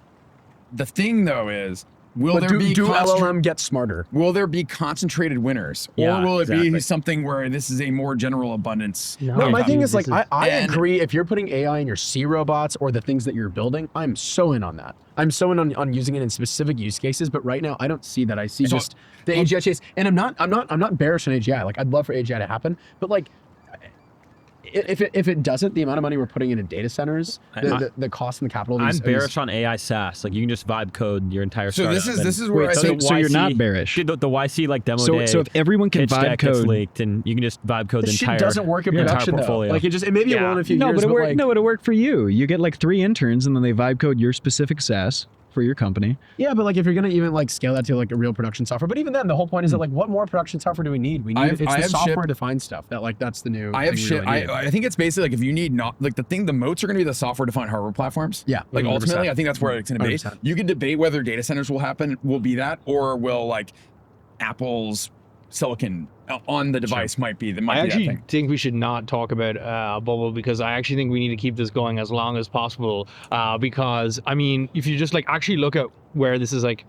the thing though is will But there be do LLM get smarter? will there be concentrated winners, Yeah, or will it be exactly. something where this is a more general abundance? No, my thing is this like I and- agree. If you're putting AI in your C robots or the things that you're building, I'm so in on that. I'm so in on using it in specific use cases. But right now, I don't see that. I see So- just the AGI chase, and I'm not bearish on AGI. Like I'd love for AGI to happen, but like if it doesn't, the amount of money we're putting into data centers, the cost and the capital. I'm bearish on AI SaaS. Like you can just vibe code your entire So startup. this is where I so think so you're not YC bearish. Dude, the YC like demo day. So if everyone can pitch vibe deck gets code, leaked, and you can just vibe code the This shit entire doesn't work in your entire production though. portfolio. Like it maybe it will in a few no, years. but it worked. like, No, it worked for you. You get like 3 interns, and then they vibe code your specific SaaS for your company. Yeah, but like if you're gonna even like scale that to like a real production software, but even then, the whole point is that like what more production software do we need? We need it's I the have software shipped- defined stuff that like that's the new. I have thing we shit. really need. I think it's basically like if you need not like the moats are going to be the software defined hardware platforms. Yeah, Like 100%. ultimately, I think that's where it's going to be. 100%. You can debate whether data centers will be that, or will like Apple's silicon on the device might be I that actually thing. think we should not talk about a bubble, because I actually think we need to keep this going as long as possible. Because I mean, if you just like actually look at where this is like,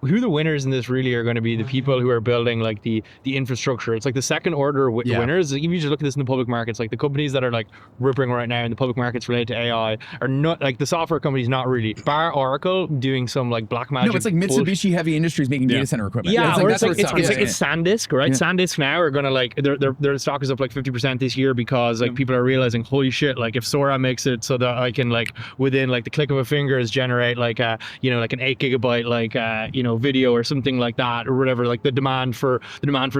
who the winners in this really are going to be the people who are building like the infrastructure. It's like the second order Yeah. winners. If you just look at this in the public markets, like the companies that are like ripping right now in the public markets related to AI are not like the software companies, not really. Bar Oracle doing some like black magic. No, it's like bullshit. Mitsubishi Heavy Industries making data center equipment. Yeah, or it's that's like, what it's sounds SanDisk, right? Yeah. SanDisk now are gonna like their stock is up like 50% this year because like people are realizing, holy shit, like if Sora makes it so that I can like within like the click of a fingers generate like like an 8 gigabyte like video or something like that or whatever, like the demand for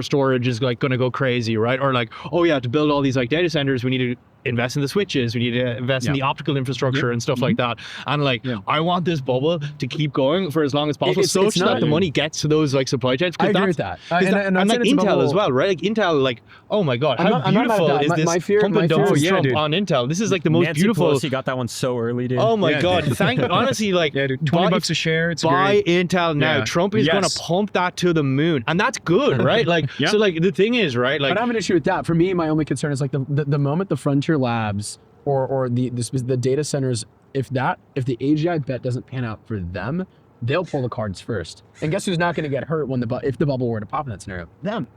storage is like gonna go crazy, right? Or like, oh yeah, to build all these like data centers, we need to invest in the switches, we need to invest in the optical infrastructure and stuff like that. And like I want this bubble to keep going for as long as possible, It's such not- that the money gets to those like supply chains. I 'Cause agree with that's- that. And and I'm like saying it's a Intel bubble- as well, right? Like Intel, like, oh my god, I'm how not mad at beautiful that. is My- this my fear- pump my and fear dump is- from yeah, Trump dude. on Intel? This is like the most Nancy beautiful. Pelosi got that one so early, dude. Oh my Yeah, god! dude. Thank honestly, like Yeah, dude, $20 a share. It's buy great. Intel now. Yeah. Trump is gonna Yes. pump that to the moon, and that's good, right? Like, Yeah. so like the thing is, right? I Like, don't have an issue with that. For me, my only concern is like the moment the frontier labs or the data centers, if the AGI bet doesn't pan out for them, they'll pull the cards first. And guess who's not going to get hurt if the bubble were to pop in that scenario? Them.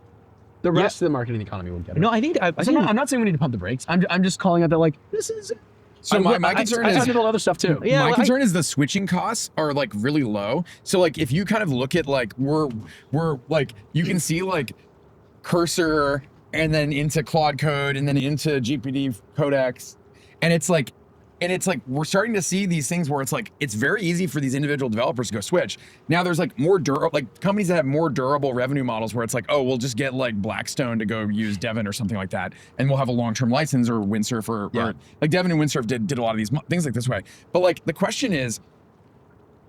The rest of the market and the economy won't get hurt. no, I think I'm not saying we need to pump the brakes. I'm just calling out that like this is. So my concern I is have to build other stuff too. Yeah, my well, concern is the switching costs are like really low. So like if you kind of look at like we're like you can see like Cursor and then into Claude Code and then into GPT Codex, and it's like we're starting to see these things where it's like it's very easy for these individual developers to go switch. Now there's like more like companies that have more durable revenue models where it's like, oh, we'll just get like Blackstone to go use Devon or something like that, and we'll have a long-term license, or Windsurf or like Devon and Windsurf did a lot of these things like this way. But like the question is,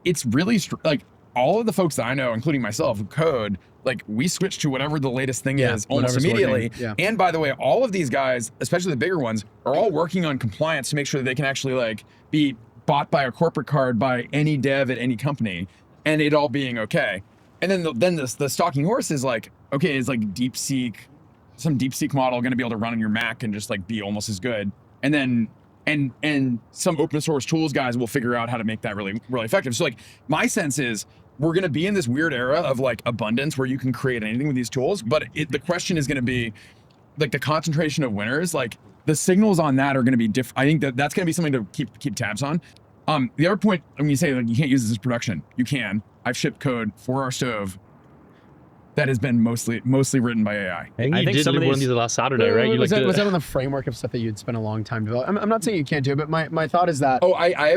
it's really like all of the folks that I know, including myself, who code, like we switch to whatever the latest thing is almost whatever's immediately. working. Yeah. And by the way, all of these guys, especially the bigger ones, are all working on compliance to make sure that they can actually like be bought by a corporate card by any dev at any company, and it all being okay. And then the stalking horse is like, okay, is like some DeepSeek model going to be able to run on your Mac and just like be almost as good? And then and some open source tools guys will figure out how to make that really, really effective. So like my sense is we're going to be in this weird era of like abundance where you can create anything with these tools. But the question is going to be like the concentration of winners, like the signals on that are going to be different. I think that's going to be something to keep tabs on. The other point, when you say like you can't use this as production, you can. I've shipped code for our stove that has been mostly written by AI. I think I you think did some of one of these- these last Saturday, right? You was like that on the framework of stuff that you'd spent a long time developing? I'm not saying you can't do it, but my thought is that. Oh, I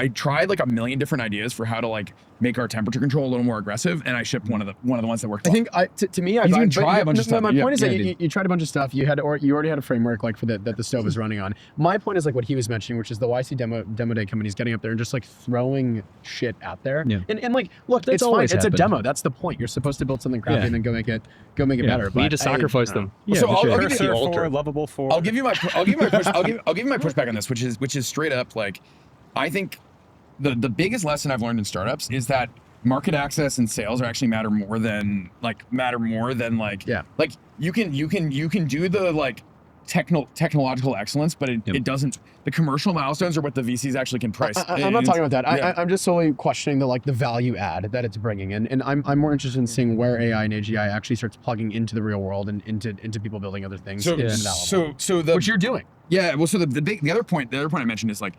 tried like a million different ideas for how to like make our temperature control a little more aggressive, and I shipped one of the ones that worked. I well. think to me, I You can but try a bunch of stuff. My Yeah, point is that yeah, you tried a bunch of stuff. You already had a framework like for that the stove is running on. My point is like what he was mentioning, which is the YC demo day companies getting up there and just like throwing shit out there. Yeah. And like, look, That's it's fine. always It's happened. a demo. That's the point. You're supposed to build something crappy Yeah. and then go make it better. we need to But sacrifice them. Yeah, So for I'll sure. give you Cursor the for alter. lovable for. I'll give you my pushback on this, which is straight up like, I think the biggest lesson I've learned in startups is that market access and sales are actually matter more than like Yeah. like you can do the like technological excellence, but it doesn't. The commercial milestones are what the VCs actually can price. I'm not talking about that. Yeah. I'm just solely questioning the value add that it's bringing, and I'm more interested in seeing where AI and AGI actually starts plugging into the real world and into people building other things. So in that level. which you're doing. Yeah. Well, so the other point I mentioned is like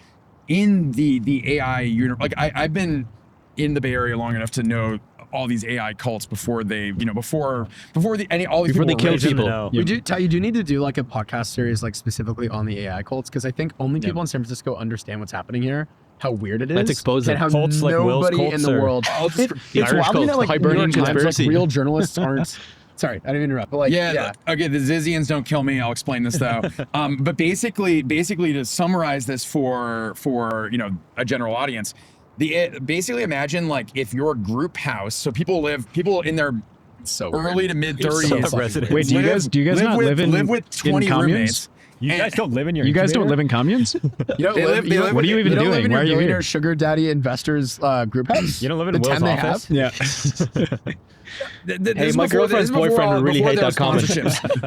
in the AI universe. Like I've been in the Bay Area long enough to know all these AI cults before they, before all these Before people they were kill rich. people. We do, Ty, you do need to do like a podcast series like specifically on the AI cults, because I think only people in San Francisco understand what's happening here, how weird it is. Let's expose and them. how Cults like Will's nobody in cults the or- world. The It's Irish wild, cult, like New hibernating York Times, like conspiracy. real journalists aren't. Sorry, I didn't mean to interrupt. But like, Okay, the Zizians don't kill me. I'll explain this though. But basically to summarize this for a general audience, basically imagine like if your group house, so people in their so early to mid So 30s. resident. Wait, do you guys not live in live with 20 communes? roommates? You guys don't live in your You guys don't incubator? live in communes? You don't They live, live- they live What are you even you don't live doing? in Why your are you billionaire here? sugar daddy investors group house? You don't live in The Will's 10 they office? have? Yeah. Hey, my girlfriend's boyfriend would really hate that comment.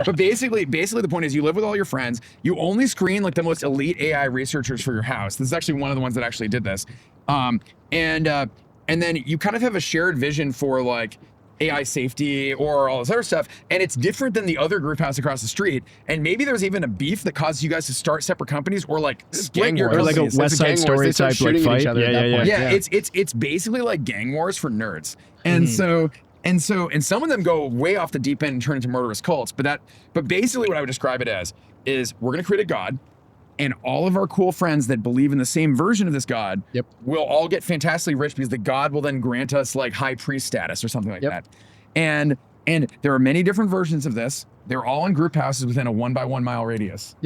But basically the point is you live with all your friends. You only screen like the most elite AI researchers for your house. This is actually one of the ones that actually did this. And then you kind of have a shared vision for like AI safety or all this other stuff, and it's different than the other group house across the street. And maybe there's even a beef that causes you guys to start separate companies or like split gang your wars. Or like a companies. It's West gang Side wars. Story They start type like shooting at each fight. other at that point. Yeah, it's basically like gang wars for nerds. And so some of them go way off the deep end and turn into murderous cults. But basically what I would describe it as is we're gonna create a god, and all of our cool friends that believe in the same version of this god will all get fantastically rich because the god will then grant us like high priest status or something like that. And there are many different versions of this. They're all in group houses within a 1 by 1 mile radius.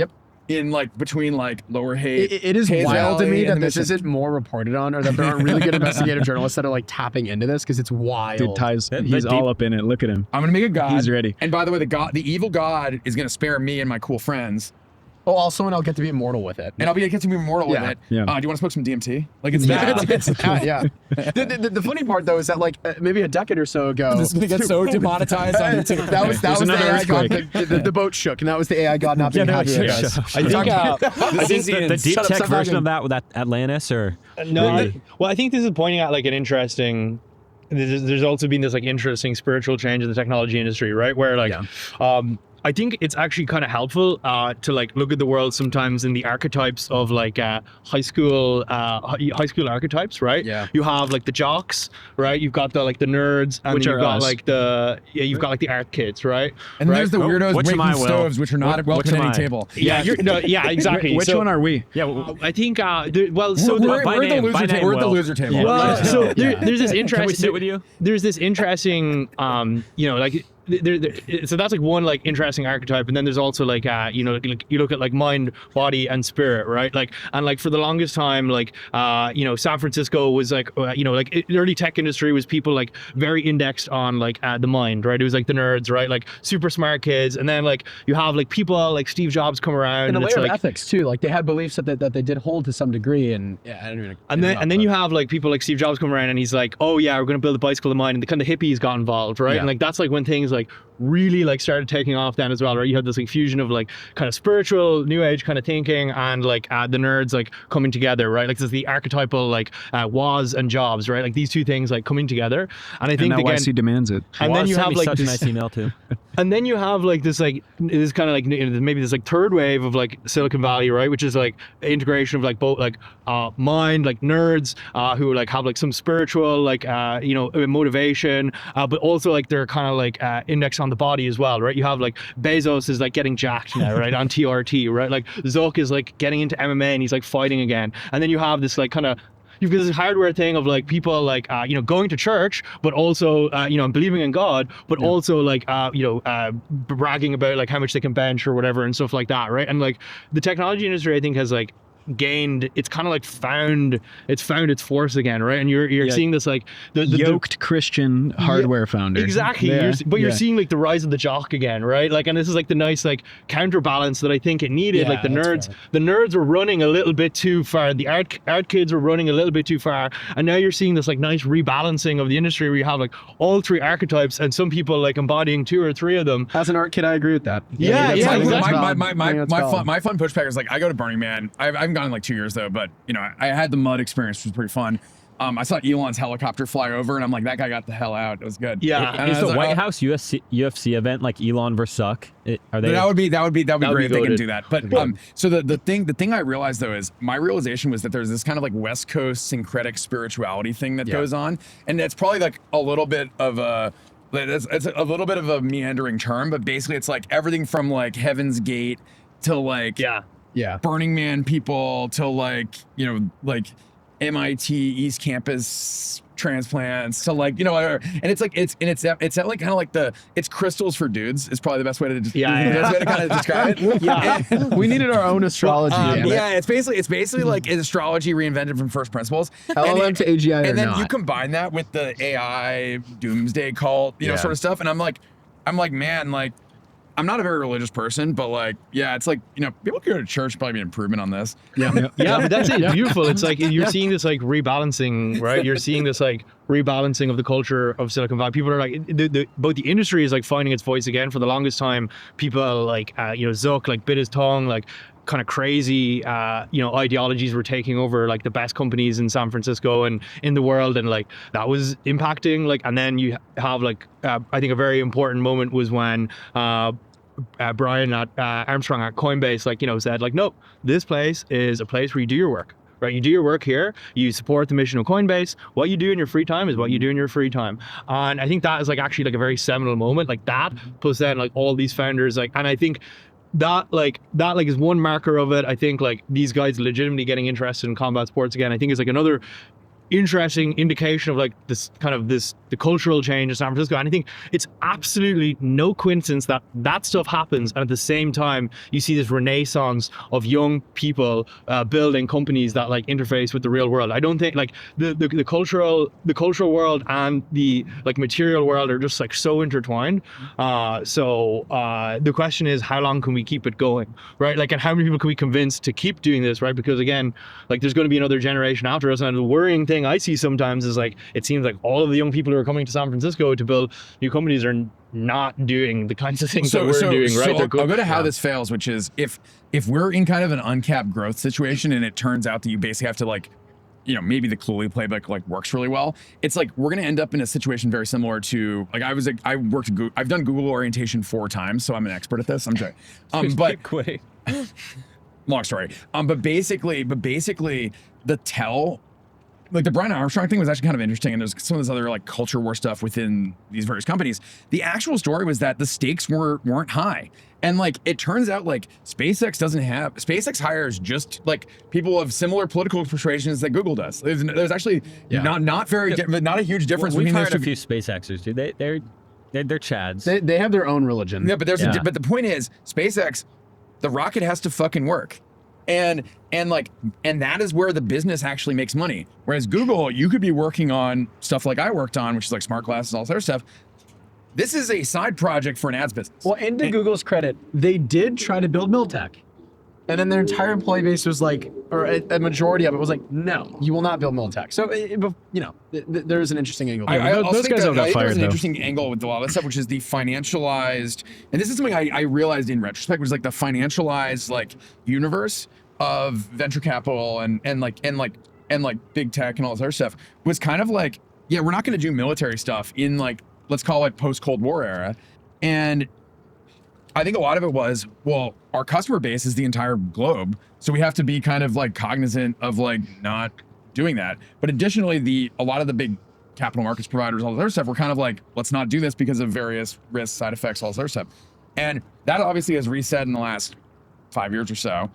In like between like Lower Haight. It is Hayes wild to Valley me and that the this Mission. isn't more reported on, or that there aren't really good investigative journalists that are like tapping into this, because it's wild. Dude, Ty's, The he's deep- all up in it. Look at him. I'm gonna make a god. He's ready. And by the way, the evil god is gonna spare me and my cool friends. Oh, also, and I'll get to be immortal with it. And I'll get to be immortal with it. Yeah. Do you want to smoke some DMT? Like it's Yeah, that. yeah. The funny part though is that like maybe a decade or so ago, This is gonna get so demonetized on YouTube. that was There's the another AI god. earthquake. The boat shook, and that was the AI god not being happy with us. I think The deep Shut up, tech stop version talking. of that with that Atlantis or no. Well, I think this is pointing out like an interesting. There's also been this like interesting spiritual change in the technology industry, right? Where like, I think it's actually kind of helpful to like look at the world sometimes in the archetypes of like high school archetypes, right? Yeah. You have like the jocks, right? You've got the like the nerds, and Which then are you've got us. like you've got like the art kids, right? And there's the weirdos Which am breaking I, Will? stoves, which are not welcome Which at am any I? table. Yeah, exactly. Which So, one are we? yeah. I think so We're by at the name, loser by table. name, We're at the Will. loser table. Yeah. Well, so there's this Can we interesting. sit with you? There's this interesting, like. So that's like one like interesting archetype, and then there's also like like you look at like mind, body, and spirit, right? Like and like for the longest time, like San Francisco was like the early tech industry was people like very indexed on like the mind, right? It was like the nerds, right? Like super smart kids, and then like you have like people like Steve Jobs come around, And a it's layer of like, ethics too. Like they had beliefs that they did hold to some degree, and I don't even. and then you have like people like Steve Jobs come around and he's like, oh yeah, we're gonna build a bicycle of mine, and the kind of hippies got involved, right? Yeah. And like that's like when things like really like started taking off then as well, right? You had this like fusion of like kind of spiritual new age kind of thinking and like the nerds like coming together, right? Like this is the archetypal like Woz and Jobs, right? Like these two things like coming together, and I think And now again, YC demands it. and then you have like such a this, nice email too. and then you have like this kind of like maybe this like third wave of like Silicon Valley, right? Which is like integration of like both like mind, like nerds who like have like some spiritual like motivation, but also like they're kind of like indexed on the body as well, right? You have like Bezos is like getting jacked now, right, on TRT, right? Like Zuck is like getting into MMA and he's like fighting again, and then you have this like kind of. You've got this hardware thing of like people like going to church, but also believing in God, but also like bragging about like how much they can bench or whatever and stuff like that, right? And like the technology industry, I think has like gained, it's kind of like found its force again, right? And you're seeing this like the yoked Christian hardware founder. Exactly. Yeah. You're seeing like the rise of the jock again, right? Like, and this is like the nice like counterbalance that I think it needed. Yeah, like the that's nerds were running a little bit too far. The art kids were running a little bit too far, and now you're seeing this like nice rebalancing of the industry where you have like all three archetypes and some people like embodying 2 or 3 of them. As an art kid, I agree with that. Yeah, that's- yeah, I think exactly. that's valid. I think that's valid. My fun pushback is like I go to Burning Man. I haven't gone in like 2 years though, but you know I had the mud experience, which was pretty fun. I saw Elon's helicopter fly over, and I'm like, that guy got the hell out. It was good. Yeah. And Is I the was like, White House UFC event like Elon versus Suck? Are they? That would be great if they can goated. do that. But so the thing I realized though is my realization was that there's this kind of like West Coast syncretic spirituality thing that goes on, and it's probably like a little bit of a. It's a little bit of a meandering term, but basically it's like everything from like Heaven's Gate to like Burning Man people to like, you know, like MIT East Campus transplants to like, you know, and it's like it's like kind of like it's crystals for dudes is probably the best way to the best way to kind of describe it. We needed our own astrology. It's basically like astrology reinvented from first principles. LLM to AGI and then not. you combine that with the AI doomsday cult, you know, sort of stuff, and I'm like, man, like, I'm not a very religious person, but like, yeah, it's like, you know, people can go to church, probably be an improvement on this. Yeah, but that's it. It's beautiful. It's like you're seeing this like rebalancing, right? You're seeing this like rebalancing of the culture of Silicon Valley. People are like, both the industry is like finding its voice again. For the longest time, people like, you know, Zuck like bit his tongue, like kind of crazy, you know, ideologies were taking over like the best companies in San Francisco and in the world, and like that was impacting. Like, and then you have like, I think a very important moment was when. Brian Armstrong at Coinbase, like, you know, said like, nope, this place is a place where you do your work, right? You do your work here, you support the mission of Coinbase. What you do in your free time is what you do in your free time. And I think that is like actually like a very seminal moment, like that, plus then like all these founders, like, and I think that is one marker of it. I think like these guys legitimately getting interested in combat sports again, I think is like another interesting indication of like this kind of the cultural change in San Francisco. And I think it's absolutely no coincidence that that stuff happens, and at the same time you see this renaissance of young people building companies that like interface with the real world. I don't think like the cultural world and the like material world are just like so intertwined. So the question is, how long can we keep it going, right? Like, and how many people can we convince to keep doing this, right? Because again, like there's going to be another generation after us, and the worrying thing I see sometimes is like it seems like all of the young people who are coming to San Francisco to build new companies are not doing the kinds of things that we're doing, right? I'll go to how this fails, which is if we're in kind of an uncapped growth situation and it turns out that you basically have to like, you know, maybe the Kowloon playbook like works really well. It's like we're gonna end up in a situation very similar to like I've done Google orientation 4 times, so I'm an expert at this. I'm sorry, but quitting. Long story. But basically the tell. Like the Brian Armstrong thing was actually kind of interesting, and there's some of this other like culture war stuff within these various companies. The actual story was that the stakes weren't high, and like it turns out like SpaceX hires just like people of similar political persuasions that Google does. There's actually not a huge difference We've between hired those a few SpaceXers, dude. They're Chads. They have their own religion. Yeah, but but the point is, SpaceX, the rocket has to fucking work. And that is where the business actually makes money. Whereas Google, you could be working on stuff like I worked on, which is like smart glasses, all this other stuff. This is a side project for an ads business. Well, and to Google's credit, they did try to build Miltech. And then their entire employee base was like, or a majority of it was like, no, you will not build Miltech. So, you know, there's an interesting angle. Those guys all got fired, there's an though. interesting angle with a lot of that stuff, which is the financialized, and this is something I realized in retrospect, was like the financialized like universe of venture capital and big tech and all this other stuff was kind of like, yeah, we're not going to do military stuff in like, let's call it post-Cold War era. And I think a lot of it was, well, our customer base is the entire globe, so we have to be kind of like cognizant of like not doing that. But additionally, a lot of the big capital markets providers, all this other stuff, were kind of like, let's not do this because of various risks, side effects, all this other stuff. And that obviously has reset in the last 5 years or so.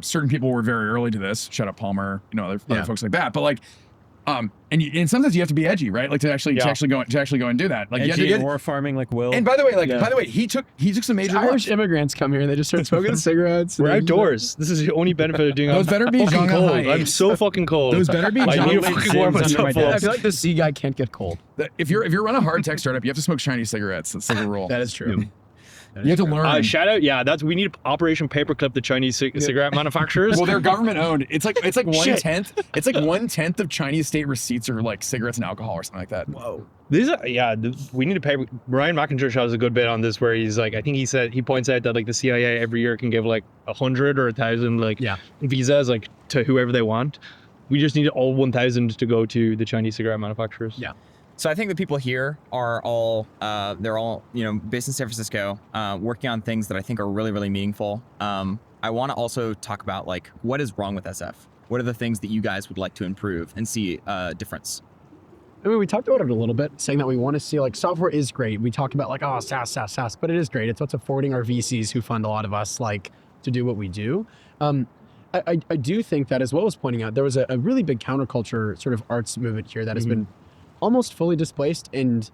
Certain people were very early to this. Shut up, Palmer, you know, other folks like that. But like, And sometimes you have to be edgy, right? Like to actually go and do that. Like you have to Edgy get war farming like Will. And by the way, he took some major Irish looks. immigrants come here and they just start smoking cigarettes. We're outdoors. This is the only benefit of doing. Those better be fucking Jong cold. High. I'm so fucking cold. Those better be I Jong need to High. fucking warm Sims under myself my up. I feel like the sea guy can't get cold. If you're running a hard tech startup, you have to smoke Chinese cigarettes. That's like a rule. That is true. You have to learn. Shout out, we need Operation Paperclip the Chinese cigarette manufacturers. Well, they're government owned. It's like 1/10. It's like 1/10 of Chinese state receipts are like cigarettes and alcohol or something like that. Whoa. We need to pay. Brian McIntosh has a good bit on this where he's like, I think he points out that like the CIA every year can give like 100 or 1,000 visas like to whoever they want. We just need all 1,000 to go to the Chinese cigarette manufacturers. Yeah. So I think the people here are all they're all based in San Francisco, working on things that I think are really, really meaningful. I want to also talk about like what is wrong with SF. What are the things that you guys would like to improve and see a difference? I mean, we talked about it a little bit, saying that we want to see like software is great. We talk about like, oh, SaaS, but it is great. It's what's affording our VCs who fund a lot of us like to do what we do. I do think that, as well as pointing out, there was a really big counterculture sort of arts movement here that has been almost fully displaced. And,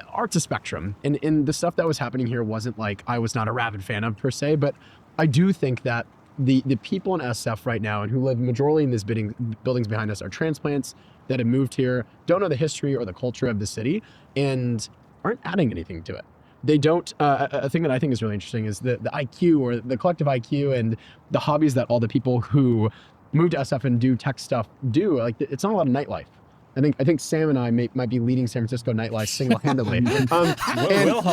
art's a spectrum. And the stuff that was happening here wasn't like I was not a rabid fan of per se, but I do think that the people in SF right now and who live majorly in these buildings behind us are transplants that have moved here, don't know the history or the culture of the city, and aren't adding anything to it. They don't, a thing that I think is really interesting is the IQ or the collective IQ and the hobbies that all the people who move to SF and do tech stuff do. Like, it's not a lot of nightlife. I think Sam and I might be leading San Francisco nightlife single-handedly. And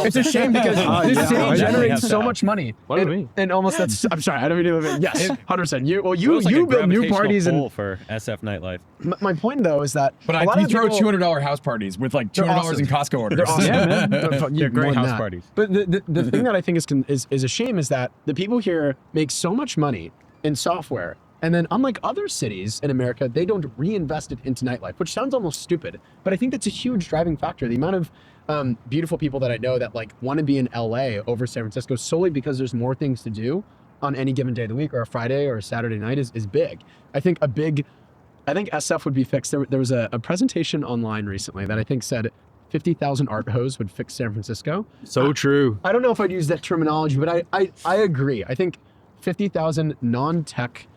it's a shame because this city generates so much money. What do you mean? And almost I'm sorry, I don't mean to live it. Yes, 100%. You Will's like you a build new gravitational parties pull and for SF nightlife. my point though is that But a lot we of throw people, $200 house parties with like $200 awesome. in Costco orders. They're awesome. Yeah, man. They're great house parties. But the thing that I think is a shame is that the people here make so much money in software, and then unlike other cities in America, they don't reinvest it into nightlife, which sounds almost stupid. But I think that's a huge driving factor. The amount of beautiful people that I know that like want to be in LA over San Francisco solely because there's more things to do on any given day of the week, or a Friday or a Saturday night is big. I think SF would be fixed. There was a presentation online recently that I think said 50,000 art hose would fix San Francisco. So true. I don't know if I'd use that terminology, but I agree. I think 50,000 non-tech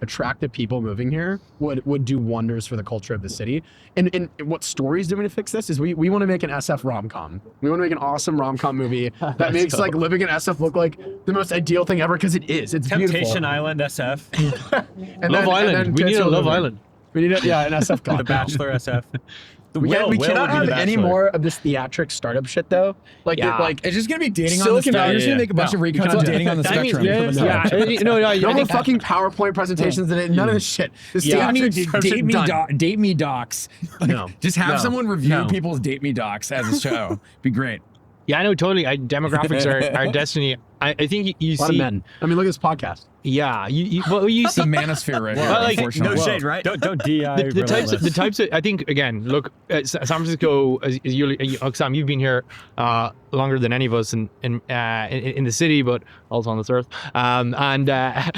attractive people moving here would do wonders for the culture of the city. And what stories do we to fix this is we want to make an SF rom-com. We want to make an awesome rom-com movie that makes like living in SF look like the most ideal thing ever, because it is. It's Temptation beautiful. Island SF. And Love Island. We need a Love Island. We need an SF The cop. Bachelor SF. We cannot have any more of this theatric startup shit though. Like, It's just gonna be dating on the Silicon spectrum. Valley. You're just gonna make a bunch of No, you recuts cannot of do dating that. on the That means- spectrum. no more fucking PowerPoint presentations in it. None of this shit. This theatric Date me, done. date me docs. Like, No. just have No. someone review No. people's date me docs as a show. Be great. Yeah, I know, totally. Demographics are destiny. I think you A lot of see. men. I mean, look at this podcast. Yeah, you It's the see. manosphere right here. Well, like, Unfortunately. No shade, right? Don't DI. The types of, I think, again, look, San Francisco is usually, Sam, you've been here longer than any of us in the city, but also on this earth. I've got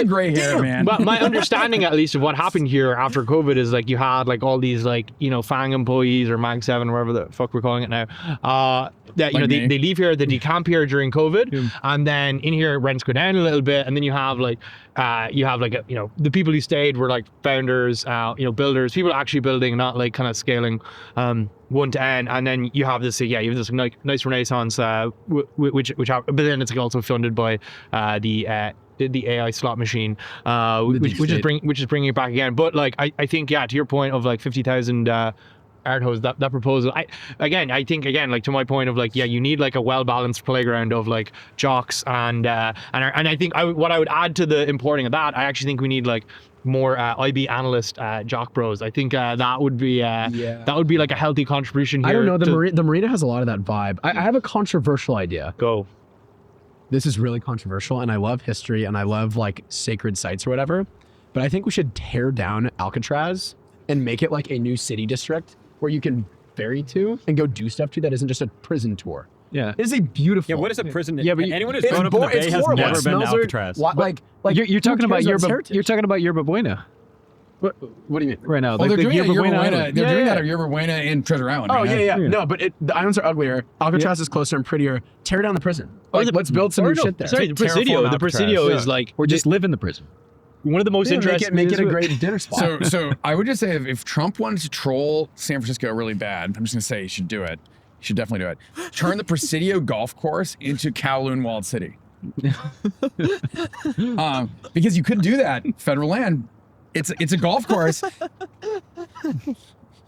gray hair, man. But my understanding, at least, of what happened here after COVID is like you had like all these like FANG employees or Mag 7, whatever the fuck we're calling it now. That Like me. they leave here, they decamp here during COVID, and then in here rents go down a little bit, and then you have like the people who stayed were like founders, builders, people actually building, not like kind of scaling one to end, and then you have this you have this nice renaissance, which but then it's also funded by the AI slot machine, which is bringing it back again. But like I think to your point of like 50,000 art hose, that proposal, I think like to my point of like you need like a well balanced playground of like jocks and I think what I would add to the importing of that, I actually think we need like more IB analyst jock bros. I think that would be like a healthy contribution here. I don't know. The marina has a lot of that vibe. I have a controversial idea. Go. This is really controversial, and I love history and I love like sacred sites or whatever, but I think we should tear down Alcatraz and make it like a new city district where you can ferry to and go do stuff to that isn't just a prison tour. Yeah. It is a beautiful. Yeah, what is a prison? Yeah, but anyone who's it's grown up in the bo- it's Bay has horrible. never It been to smells like- Alcatraz. Like You're who talking about cares Yerba. heritage? You're talking about Yerba Buena. What do you mean? right now. Well, they're doing that at Yerba Buena. Island. They're doing Yeah, that at Yerba Buena and Treasure Island. Oh, right? yeah. No, but the islands are uglier. Alcatraz is closer and prettier. Tear down the prison. Like, let's build some new shit there. Sorry, the Presidio. Terraform The Presidio Alcatraz. is like Or just live in the prison. one of the most Yeah, interesting. make it a great dinner spot. So I would just say if Trump wanted to troll San Francisco really bad, I'm just gonna say he should do it. He should definitely do it. Turn the Presidio Golf Course into Kowloon Walled City. Because you couldn't do that. Federal land. It's a golf course.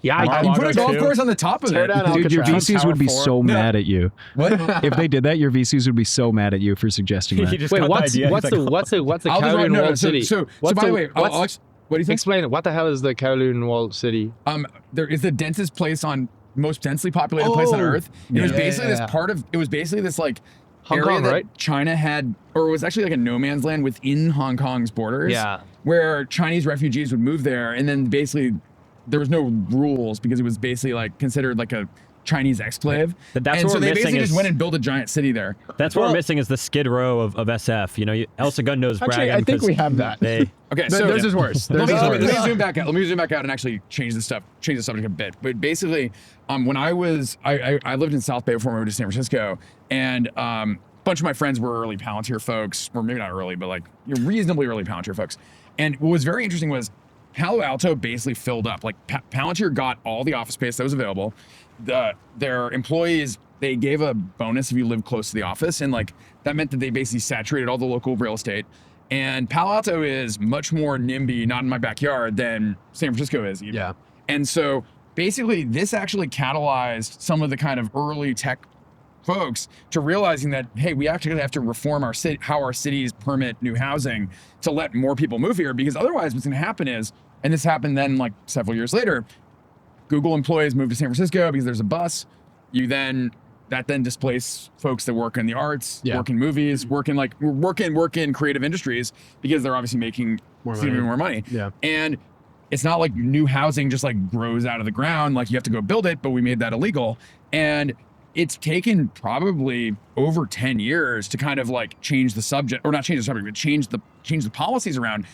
Yeah, You put a golf too. course on the top of Tear it. down Dude, your Alcatraz. VCs would be Tower so No. mad at you. What? If they did that, your VCs would be so mad at you for suggesting He that. just wait, got what's the idea. what's He's the like, what's the what's the I'll just write- Kowloon no, Walled City? So What's by the the- way, what's- Alex, what do you think? Explain it. What the hell is the Kowloon Walled City? There is the densest place on most densely populated place on Earth. It was basically this part of. It was basically this like Hong area Kong, that right? China had, or it was actually like a no man's land within Hong Kong's borders. Yeah. Where Chinese refugees would move there, and then basically there was no rules because it was basically like considered like a Chinese exclave. But that's and what so we're they missing basically is- just went and built a giant city there. That's what we're missing is the Skid Row of SF. You know, El Segundo's Actually, bragging I think because we have that. They, Okay, so Theirs is worse. Theirs is let worse. me zoom back out. Let me zoom back out and actually change the subject a bit. But basically, when I lived in South Bay before I moved to San Francisco, and a bunch of my friends were early Palantir folks, or maybe not early, but like reasonably early Palantir folks. And what was very interesting was Palo Alto basically filled up. Like Palantir got all the office space that was available. Their employees, they gave a bonus if you lived close to the office, and like that meant that they basically saturated all the local real estate. And Palo Alto is much more NIMBY, not in my backyard, than San Francisco is. Even. Yeah. And so basically, this actually catalyzed some of the kind of early tech folks to realizing that, hey, we actually have to reform our city, how our cities permit new housing to let more people move here, because otherwise what's going to happen is, and this happened then like several years later, Google employees move to San Francisco because there's a bus. That then displace folks that work in the arts, work in movies, work in creative industries, because they're obviously making more money. Yeah. And it's not like new housing just like grows out of the ground, like you have to go build it, but we made that illegal. And it's taken probably over 10 years to kind of like change the subject, or not change the subject, but change the policies around.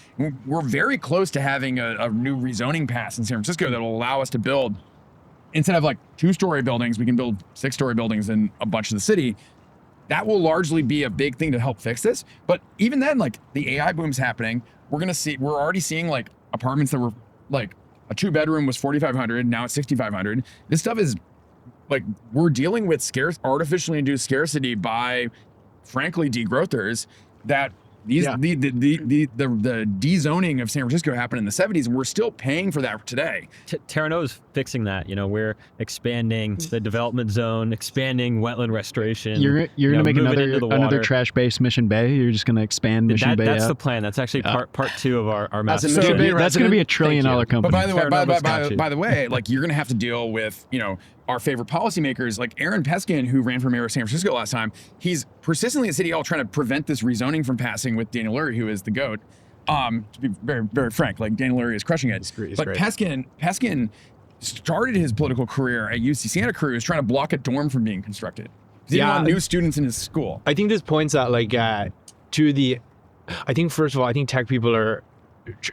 We're very close to having a new rezoning pass in San Francisco that will allow us to build, instead of like 2-story buildings, we can build 6-story buildings in a bunch of the city. That will largely be a big thing to help fix this. But even then, like the AI boom's happening. We're already seeing like apartments that were like a 2-bedroom was 4,500, now it's 6,500. This stuff is like, we're dealing with artificially induced scarcity by, frankly, degrowthers that the dezoning of San Francisco happened in the 70s, and we're still paying for that today. Terrano's fixing that. You know, we're expanding the development zone, expanding wetland restoration. You're gonna make moving into the another water. trash base Mission Bay. You're just gonna expand Mission Bay That's out. the plan. That's actually part 2 of our master That's a Mission plan. Bay That's gonna be a resident. $1 trillion Thank you. company. But by the way, Terranova's got you. by the way, like you're gonna have to deal with, our favorite policymakers, like Aaron Peskin, who ran for mayor of San Francisco last time. He's persistently at City Hall trying to prevent this rezoning from passing with Daniel Lurie, who is the GOAT. To be very, very frank, like Daniel Lurie is crushing it. He's But great. Peskin started his political career at UC Santa Cruz trying to block a dorm from being constructed. He didn't want new students in his school. I think this points out like I think first of all, I think tech people are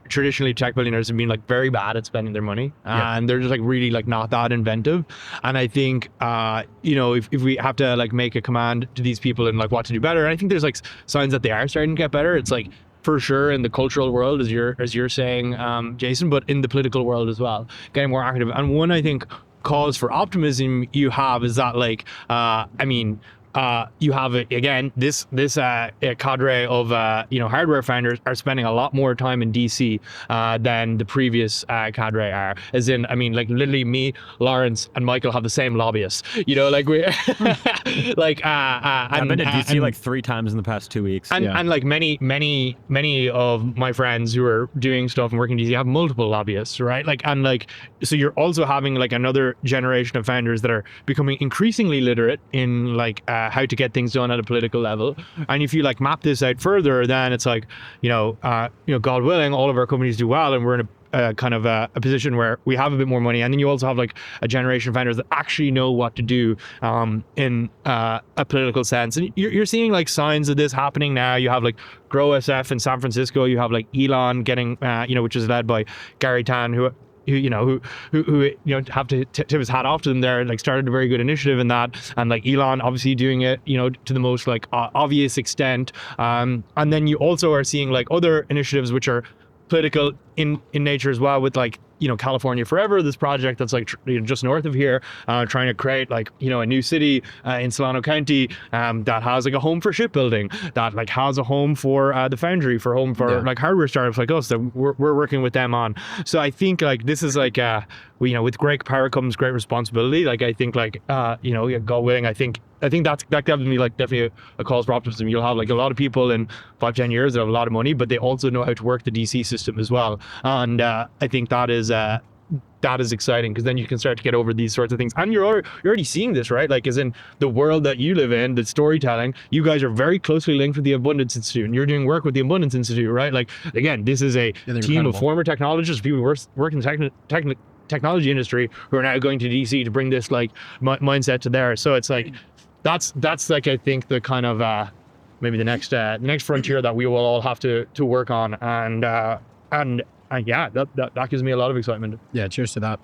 traditionally tech billionaires have been like very bad at spending their money, and they're just like really like not that inventive. And I think if we have to like make a command to these people and like what to do better, and I think there's like signs that they are starting to get better. It's like for sure in the cultural world, as you're saying, Jason, but in the political world as well, getting more active. And one I think cause for optimism you have is that like you have again this cadre of hardware founders are spending a lot more time in DC than the previous cadre are. As in, I mean, like literally me, Laurence, and Michael have the same lobbyists. Like we like I've been to DC like 3 times in the past 2 weeks. And like many of my friends who are doing stuff and working in DC have multiple lobbyists, right? Like and like so you're also having like another generation of founders that are becoming increasingly literate in like how to get things done at a political level. And if you like map this out further, then it's like God willing, all of our companies do well, and we're in kind of a position where we have a bit more money, and then you also have like a generation of founders that actually know what to do in a political sense. And you're seeing like signs of this happening now. You have like Grow SF in San Francisco. You have like Elon getting, which is led by Gary Tan, who have to tip his hat off to them there, like started a very good initiative in that, and like Elon obviously doing it, to the most like obvious extent. And then you also are seeing like other initiatives which are political in nature as well, with like California Forever, this project that's like just north of here, trying to create like a new city in Solano County that has like a home for shipbuilding, that like has a home for the foundry, like hardware startups like us that we're working with them on. So I think like this is like with great power comes great responsibility. Like I think like God willing, I think that's definitely a cause for optimism. You'll have like a lot of people in 5-10 years that have a lot of money, but they also know how to work the DC system as well. And I think that is exciting, because then you can start to get over these sorts of things. And you're already seeing this, right? Like, as in the world that you live in, the storytelling, you guys are very closely linked with the Abundance Institute, and you're doing work with the Abundance Institute, right? Like, again, this is a team of former technologists, people who work in the technology industry, who are now going to DC to bring this like mindset to there. So it's like, that's like, I think the kind of maybe the next frontier that we will all have to work on. And yeah, that gives me a lot of excitement. Yeah, cheers to that.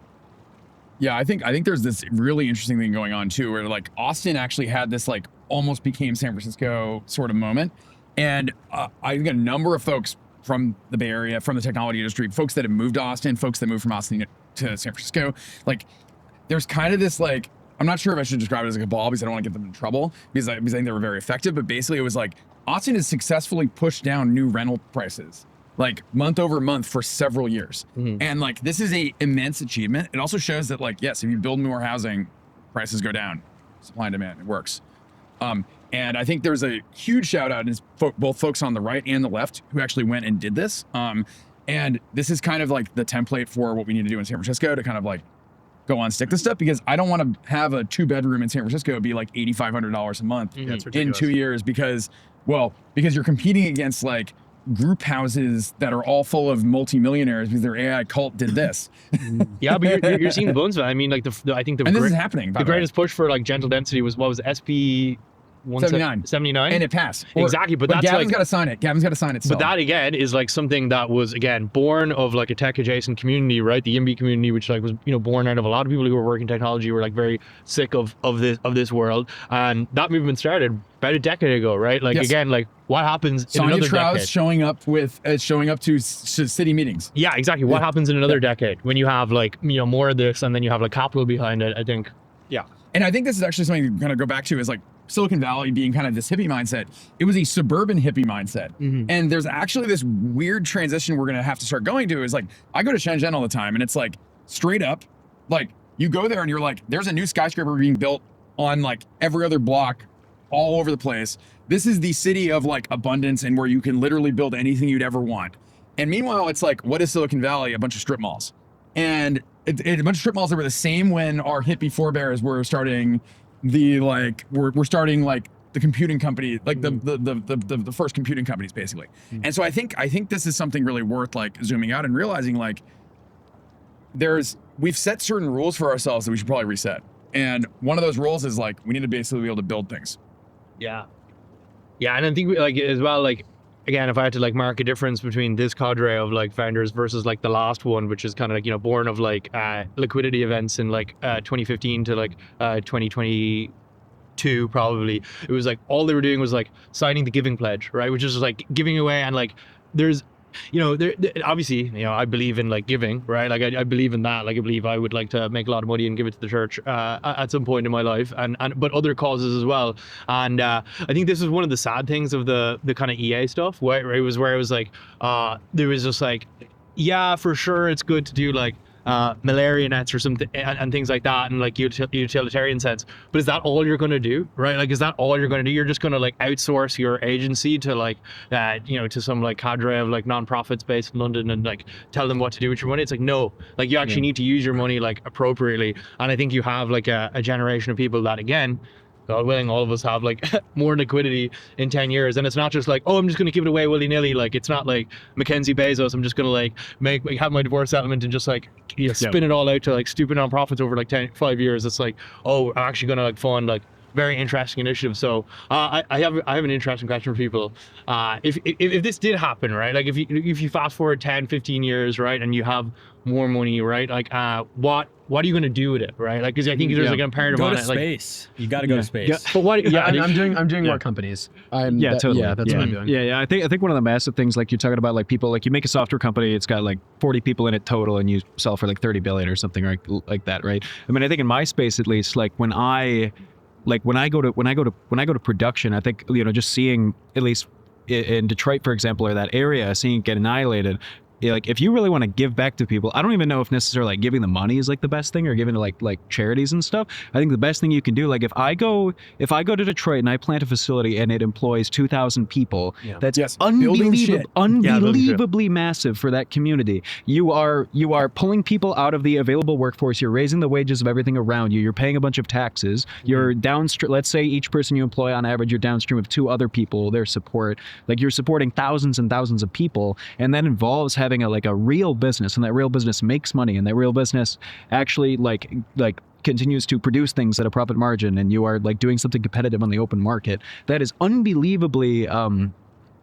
Yeah, I think there's this really interesting thing going on too, where like Austin actually had this like almost became San Francisco sort of moment. And I think a number of folks from the Bay Area, from the technology industry, folks that have moved to Austin, folks that moved from Austin to San Francisco, like there's kind of this like, I'm not sure if I should describe it as a cabal, because I don't want to get them in trouble, because I think they were very effective. But basically it was like Austin has successfully pushed down new rental prices like month over month for several years. Mm-hmm. And like, this is a immense achievement. It also shows that like, yes, if you build more housing, prices go down, supply and demand, it works. And I think there's a huge shout out to both folks on the right and the left who actually went and did this. And this is kind of like the template for what we need to do in San Francisco to kind of like go on stick this stuff, because I don't want to have a 2-bedroom in San Francisco be like $8,500 a month in 2 years, because you're competing against like group houses that are all full of multimillionaires because their AI cult did this. Yeah, but you're seeing the bones of it. I mean, like I think this is happening. The greatest push for like gentle density was SP 79, and it passed. Exactly, but that's Gavin's got to sign it. Gavin's got to sign it. But that again is like something that was again born of like a tech adjacent community, right? The YIMBY community, which like was born out of a lot of people who were working technology, were like very sick of this world, and that movement started about a decade ago, right? Like again, like what happens in another decade? showing up to city meetings. Yeah, exactly. What happens in another decade when you have like more of this, and then you have like capital behind it? I think. Yeah, and I think this is actually something to kind of go back to, is like Silicon Valley being kind of this hippie mindset. It was a suburban hippie mindset. Mm-hmm. And there's actually this weird transition we're going to have to start going to, is like, I go to Shenzhen all the time, and it's like straight up, like you go there and you're like, there's a new skyscraper being built on like every other block all over the place. This is the city of like abundance, and where you can literally build anything you'd ever want. And meanwhile, it's like, what is Silicon Valley? A bunch of strip malls. And a bunch of strip malls that were the same when our hippie forebears were starting we're starting like the computing company, like the first computing companies, basically. Mm-hmm. And so I think this is something really worth like zooming out and realizing like we've set certain rules for ourselves that we should probably reset. And one of those rules is like, we need to basically be able to build things. Yeah. And I think we, like as well, like again, if I had to like mark a difference between this cadre of like founders versus like the last one, which is kind of like, born of like liquidity events in like 2015 to like 2022 probably, it was like all they were doing was like signing the giving pledge, right? Which is like giving away, and like there's obviously, I believe in like giving, right? Like I believe in that. Like I believe I would like to make a lot of money and give it to the church at some point in my life, but other causes as well. And I think this is one of the sad things of the kind of EA stuff, where it was like there was just like, yeah, for sure, it's good to do like malaria nets or something and things like that, and like utilitarian sense, but is that all you're going to do, right? Like, is that all you're going to do? You're just going to like outsource your agency to like to some like cadre of like nonprofits based in London and like tell them what to do with your money? It's like, no, like you actually need to use your money like appropriately. And I think you have like a generation of people that again God willing, all of us have like more liquidity in 10 years. And it's not just like, oh, I'm just going to give it away willy nilly. Like, it's not like Mackenzie Bezos. I'm just going to like have my divorce settlement and just like, spin it all out to like stupid nonprofits over like 5 years. It's like, oh, I'm actually going to like fund like very interesting initiative. So I have an interesting question for people. If this did happen, right? Like if you fast forward 10, 15 years, right, and you have more money, right? Like what are you going to do with it, right? Like, because I think there's like an imperative on it. Go to space. You got to go to space. Yeah, but what? Yeah, I'm doing more companies. Totally. Yeah, that's what I'm doing. Yeah. I think one of the massive things, like you're talking about, like people, like you make a software company, it's got like 40 people in it total, and you sell for like 30 billion or something like that, right? I mean, I think in my space at least, like when I go to production, I think, just seeing, at least in Detroit, for example, or that area, seeing it get annihilated. Like if you really want to give back to people, I don't even know if necessarily like giving the money is like the best thing, or giving to like charities and stuff. I think the best thing you can do, like if I go to Detroit and I plant a facility and it employs 2,000 people, that's unbelievably massive for that community. You are pulling people out of the available workforce. You're raising the wages of everything around you. You're paying a bunch of taxes. You're downstream. Let's say each person you employ on average, you're downstream of 2 other people, their support. Like you're supporting thousands and thousands of people, and that involves having a real business, and that real business makes money, and that real business actually like continues to produce things at a profit margin, and you are like doing something competitive on the open market. That is unbelievably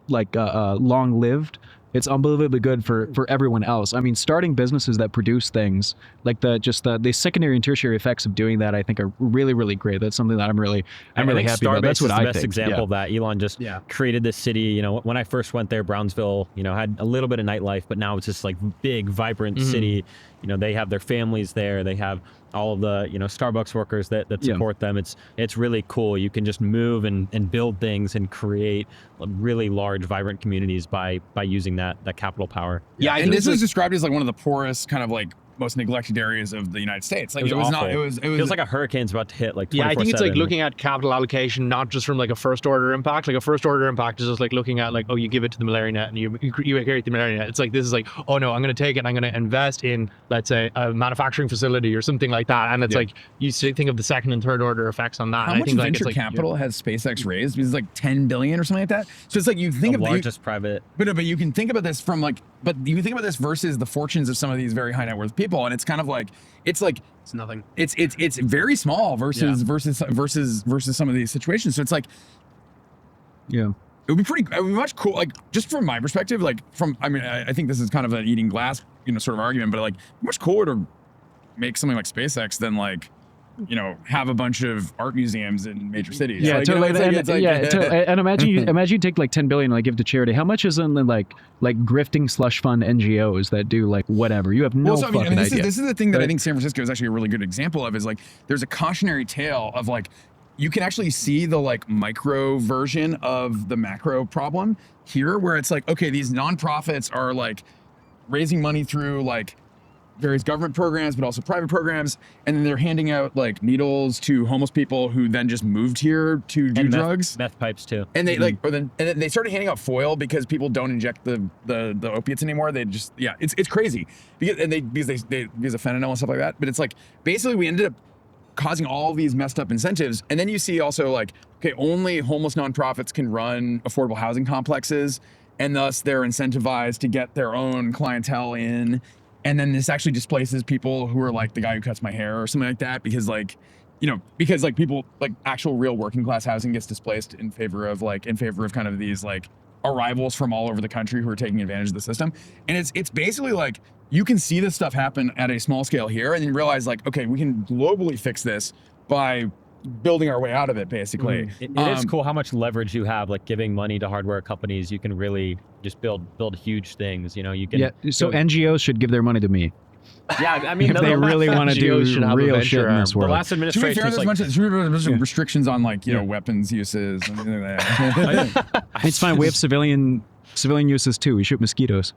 long-lived. It's unbelievably good for everyone else. I mean, starting businesses that produce things, like the secondary and tertiary effects of doing that, I think are really, really great. That's something that I'm really happy about. That's what I think. Is the best example of that. Elon just created this city. When I first went there, Brownsville, had a little bit of nightlife, but now it's just like big, vibrant city. They have their families there. They have all of the Starbucks workers that support them. It's really cool. You can just move and build things and create really large, vibrant communities by using that capital power. Yeah, and this is described as like one of the poorest, kind of like most neglected areas of the United States. Like it was not. It was feels like a hurricane's about to hit. Like 24/7. Yeah, I think it's like looking at capital allocation not just from like a first order impact. Like a first order impact is just like looking at like, oh, you give it to the malaria net and you create the malaria net. It's like, this is like, oh no, I'm going to take it and I'm going to invest in, let's say, a manufacturing facility or something like that. And it's like you think of the second and third order effects on that. How much venture capital has SpaceX raised? Because it's like 10 billion or something like that. So it's like you think of the largest private. But you can think about this from like, but you can think about this versus the fortunes of some of these very high net worth people, and it's kind of like it's nothing. It's very small versus some of these situations. So it's like, it would be much cool. Like just from my perspective, I think this is kind of an eating glass, sort of argument, but like much cooler to make something like SpaceX than like, have a bunch of art museums in major cities. Yeah, totally. And imagine you take like 10 billion and like give to charity. How much is in the like grifting slush fund NGOs that do like whatever? You have no fucking idea. This is the thing that I think San Francisco is actually a really good example of, is like there's a cautionary tale of like you can actually see the like micro version of the macro problem here, where it's like, okay, these nonprofits are like raising money through like various government programs, but also private programs, and then they're handing out like needles to homeless people who then just moved here to do drugs. Meth pipes too. And they and then they started handing out foil because people don't inject the opiates anymore. They just it's crazy because of fentanyl and stuff like that. But it's like basically we ended up causing all these messed up incentives, and then you see also like, okay, only homeless nonprofits can run affordable housing complexes, and thus they're incentivized to get their own clientele in. And then this actually displaces people who are like the guy who cuts my hair or something like that, because people like actual real working class housing gets displaced in favor of kind of these like arrivals from all over the country who are taking advantage of the system. And it's basically like you can see this stuff happen at a small scale here, and then realize like, okay, we can globally fix this by building our way out of it, basically. It is cool how much leverage you have, like giving money to hardware companies. You can really just build huge things. You can. So NGOs should give their money to me. Yeah, I mean, if they really want to do real shit in this world. The last administration, there's a bunch of restrictions on like weapons uses. And It's fine. We have civilian uses too. We shoot mosquitoes.